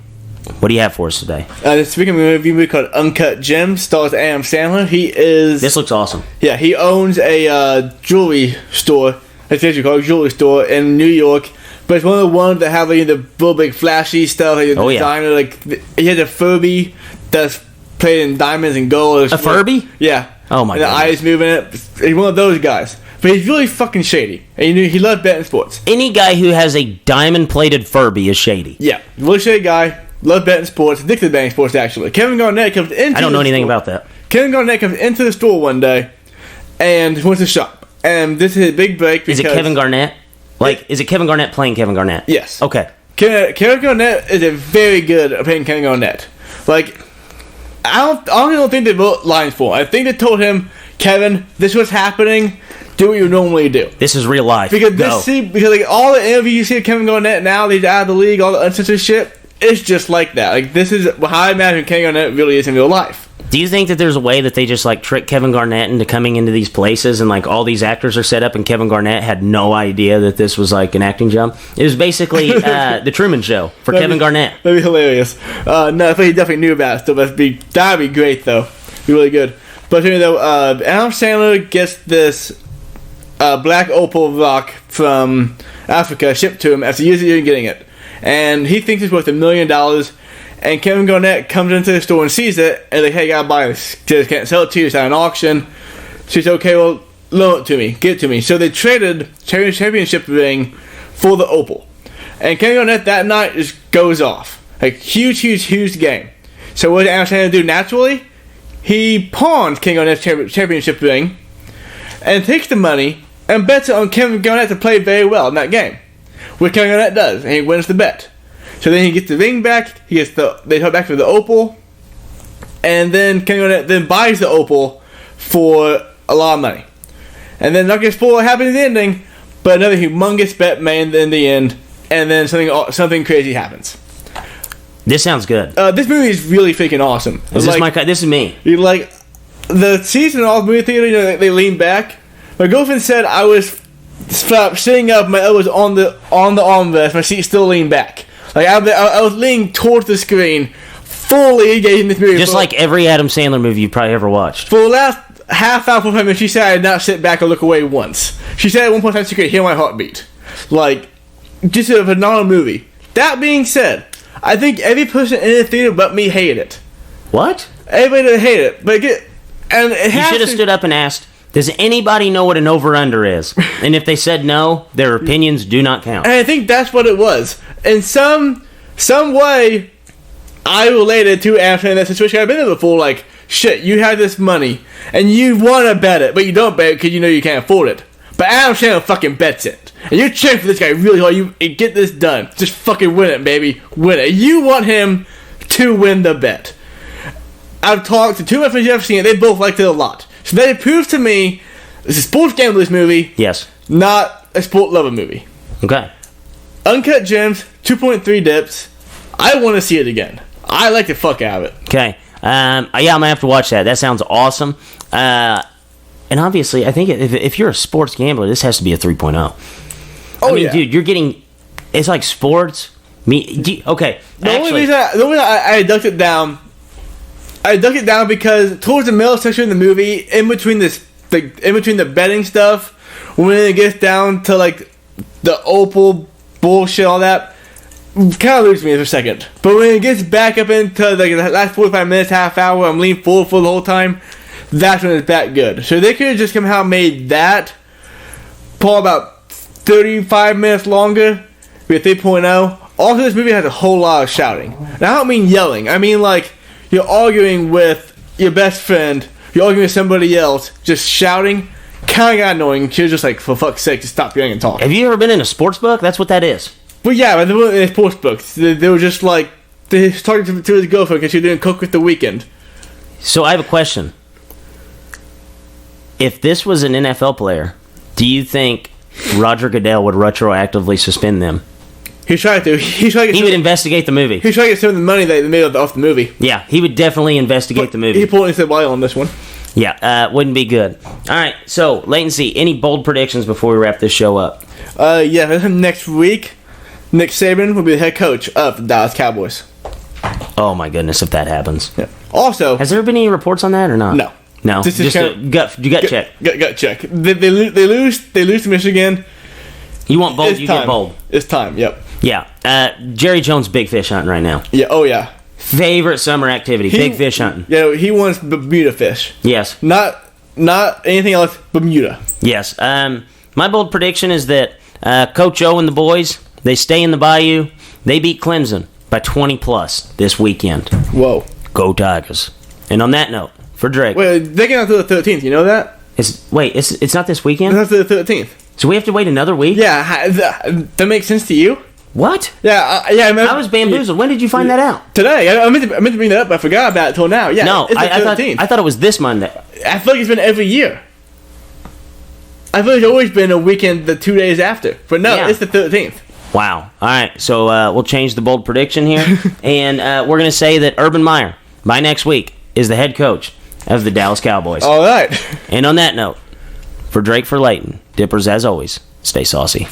What do you have for us today? Speaking of a movie called Uncut Gems, stars Adam Sandler. This looks awesome. Yeah, he owns a jewelry store. That's what you call a jewelry store in New York. But it's one of the ones that have like, the real big flashy stuff. Like, designer, like he has a Furby that's played in diamonds and gold. A Furby? Yeah. Oh my god. The eyes moving it. He's one of those guys. But he's really fucking shady. And he loves betting sports. Any guy who has a diamond-plated Furby is shady. Yeah. Really shady guy. Love betting sports. Addicted to betting sports, actually. Kevin Garnett comes into I don't know anything about that. Kevin Garnett comes into the store one day and wants to shop. And this is his big break. Is it Kevin Garnett? Is it Kevin Garnett playing Kevin Garnett? Yes. Okay. Kevin Garnett is a very good at playing Kevin Garnett. Like, I don't think they wrote lines for him. I think they told him, Kevin, this was happening. Do what you normally do. This is real life. Because like all the interviews you see of Kevin Garnett now, he's out of the league, all the uncensored shit. It's just like that. Like this is how I imagine Kevin Garnett really is in real life. Do you think that there's a way that they just like trick Kevin Garnett into coming into these places and like all these actors are set up and Kevin Garnett had no idea that this was like an acting job? It was basically the Truman Show for Kevin Garnett. That'd be hilarious. No, he definitely knew about it. So that'd be great though. Be really good. But anyway, though, Adam Sandler gets this black opal rock from Africa shipped to him after years and years of getting it. And he thinks it's worth $1 million. And Kevin Garnett comes into the store and sees it. And like, hey, you gotta buy this. Just can't sell it to you. It's at an auction. So he said, okay, well, loan it to me. Get it to me. So they traded championship ring for the opal. And Kevin Garnett that night just goes off. Like, huge game. So what did Adam Sandler do naturally? He pawns Kevin Garnett's championship ring and takes the money and bets it on Kevin Garnett to play very well in that game. Which Kevin Garnett does, and he wins the bet. So then he gets the ring back, they talk back for the opal, and then Kevin Garnett then buys the opal for a lot of money. And then not gonna spoil what happens in the ending, but another humongous bet made in the end, and then something crazy happens. This sounds good. This movie is really freaking awesome. This is me. You like the season of the movie theater. You know, they lean back. My girlfriend said I was sitting up, my elbows on the armrest, my seat still leaned back. Like I was leaning towards the screen, fully engaging this movie. Just like every Adam Sandler movie you probably ever watched. For the last half hour, 45 minutes, she said I did not sit back or look away once. She said at one point in time she could hear my heartbeat. Like, just a phenomenal movie. That being said, I think every person in the theater but me hated it. What? Everybody hated it. But you should have stood up and asked, does anybody know what an over-under is? And if they said no, their opinions do not count. And I think that's what it was. In some way, I related to Adam in that situation. I've been there before. Like, shit, you have this money, and you want to bet it, but you don't bet it because you know you can't afford it. But Adam Sandler fucking bets it. And you're cheering for this guy really hard. You get this done. Just fucking win it, baby. Win it. You want him to win the bet. I've talked to two of my friends who have seen it. They both liked it a lot. So that proves to me it's a sports gamblers movie. Yes. Not a sport lover movie. Okay. Uncut Gems, 2.3 dips. I want to see it again. I like the fuck out of it. Okay. Yeah, I'm going to have to watch that. That sounds awesome. And obviously, I think if you're a sports gambler, this has to be a 3.0. Oh, I mean, yeah. dude, you're getting... It's like sports. Okay. The only reason I ducked it down... I ducked it down because towards the middle section of the movie, in between the betting stuff, when it gets down to like the Opal bullshit, all that, kind of loses me for a second. But when it gets back up into like the last 45 minutes, half hour, I'm leaning forward for the whole time. That's when it's that good. So they could have just somehow made that pull about 35 minutes longer with 3.0. Also, this movie has a whole lot of shouting. Now, I don't mean yelling. I mean like you're arguing with your best friend, you're arguing with somebody else, just shouting. Kind of got annoying. She was just like, for fuck's sake, just stop yelling and talk. Have you ever been in a sports book? That's what that is. But yeah, but they weren't in sports books. They were just like, they was talking to his girlfriend because she was doing coke with the weekend. So I have a question. If this was an NFL player, do you think Roger Goodell would retroactively suspend them? He tried to. He would investigate the movie. He tried to get some of the money that they made off the movie. Yeah, he would definitely investigate the movie. He pulled and said why on this one. Yeah, wouldn't be good. All right, so latency. Any bold predictions before we wrap this show up? Yeah, next week, Nick Saban will be the head coach of the Dallas Cowboys. Oh my goodness, if that happens. Yeah. Also, has there been any reports on that or not? No. No, just a gut check. Gut check. They lose to Michigan. You want bold, you get bold. It's time, yep. Yeah. Jerry Jones big fish hunting right now. Yeah, oh yeah. Favorite summer activity, big fish hunting. Yeah, he wants Bermuda fish. Yes. Not anything else, Bermuda. Yes. My bold prediction is that Coach O and the boys, they stay in the Bayou. They beat Clemson by 20 plus this weekend. Whoa. Go Tigers. And on that note, for Drake. Wait, they get out to the 13th, you know that? It's not this weekend? It's not the 13th. So we have to wait another week? Yeah, that makes sense to you? What? Yeah, I was bamboozled. When did you find that out? Today. I meant to bring that up, but I forgot about it till now. Yeah, no, it's the 13th. I thought it was this Monday. I feel like it's been every year. I feel like it's always been a weekend the 2 days after. But no, yeah. It's the 13th. Wow. All right, so we'll change the bold prediction here. And we're going to say that Urban Meyer, by next week, is the head coach of the Dallas Cowboys. All right. And on that note, for Drake for Leighton, Dippers, as always, stay saucy.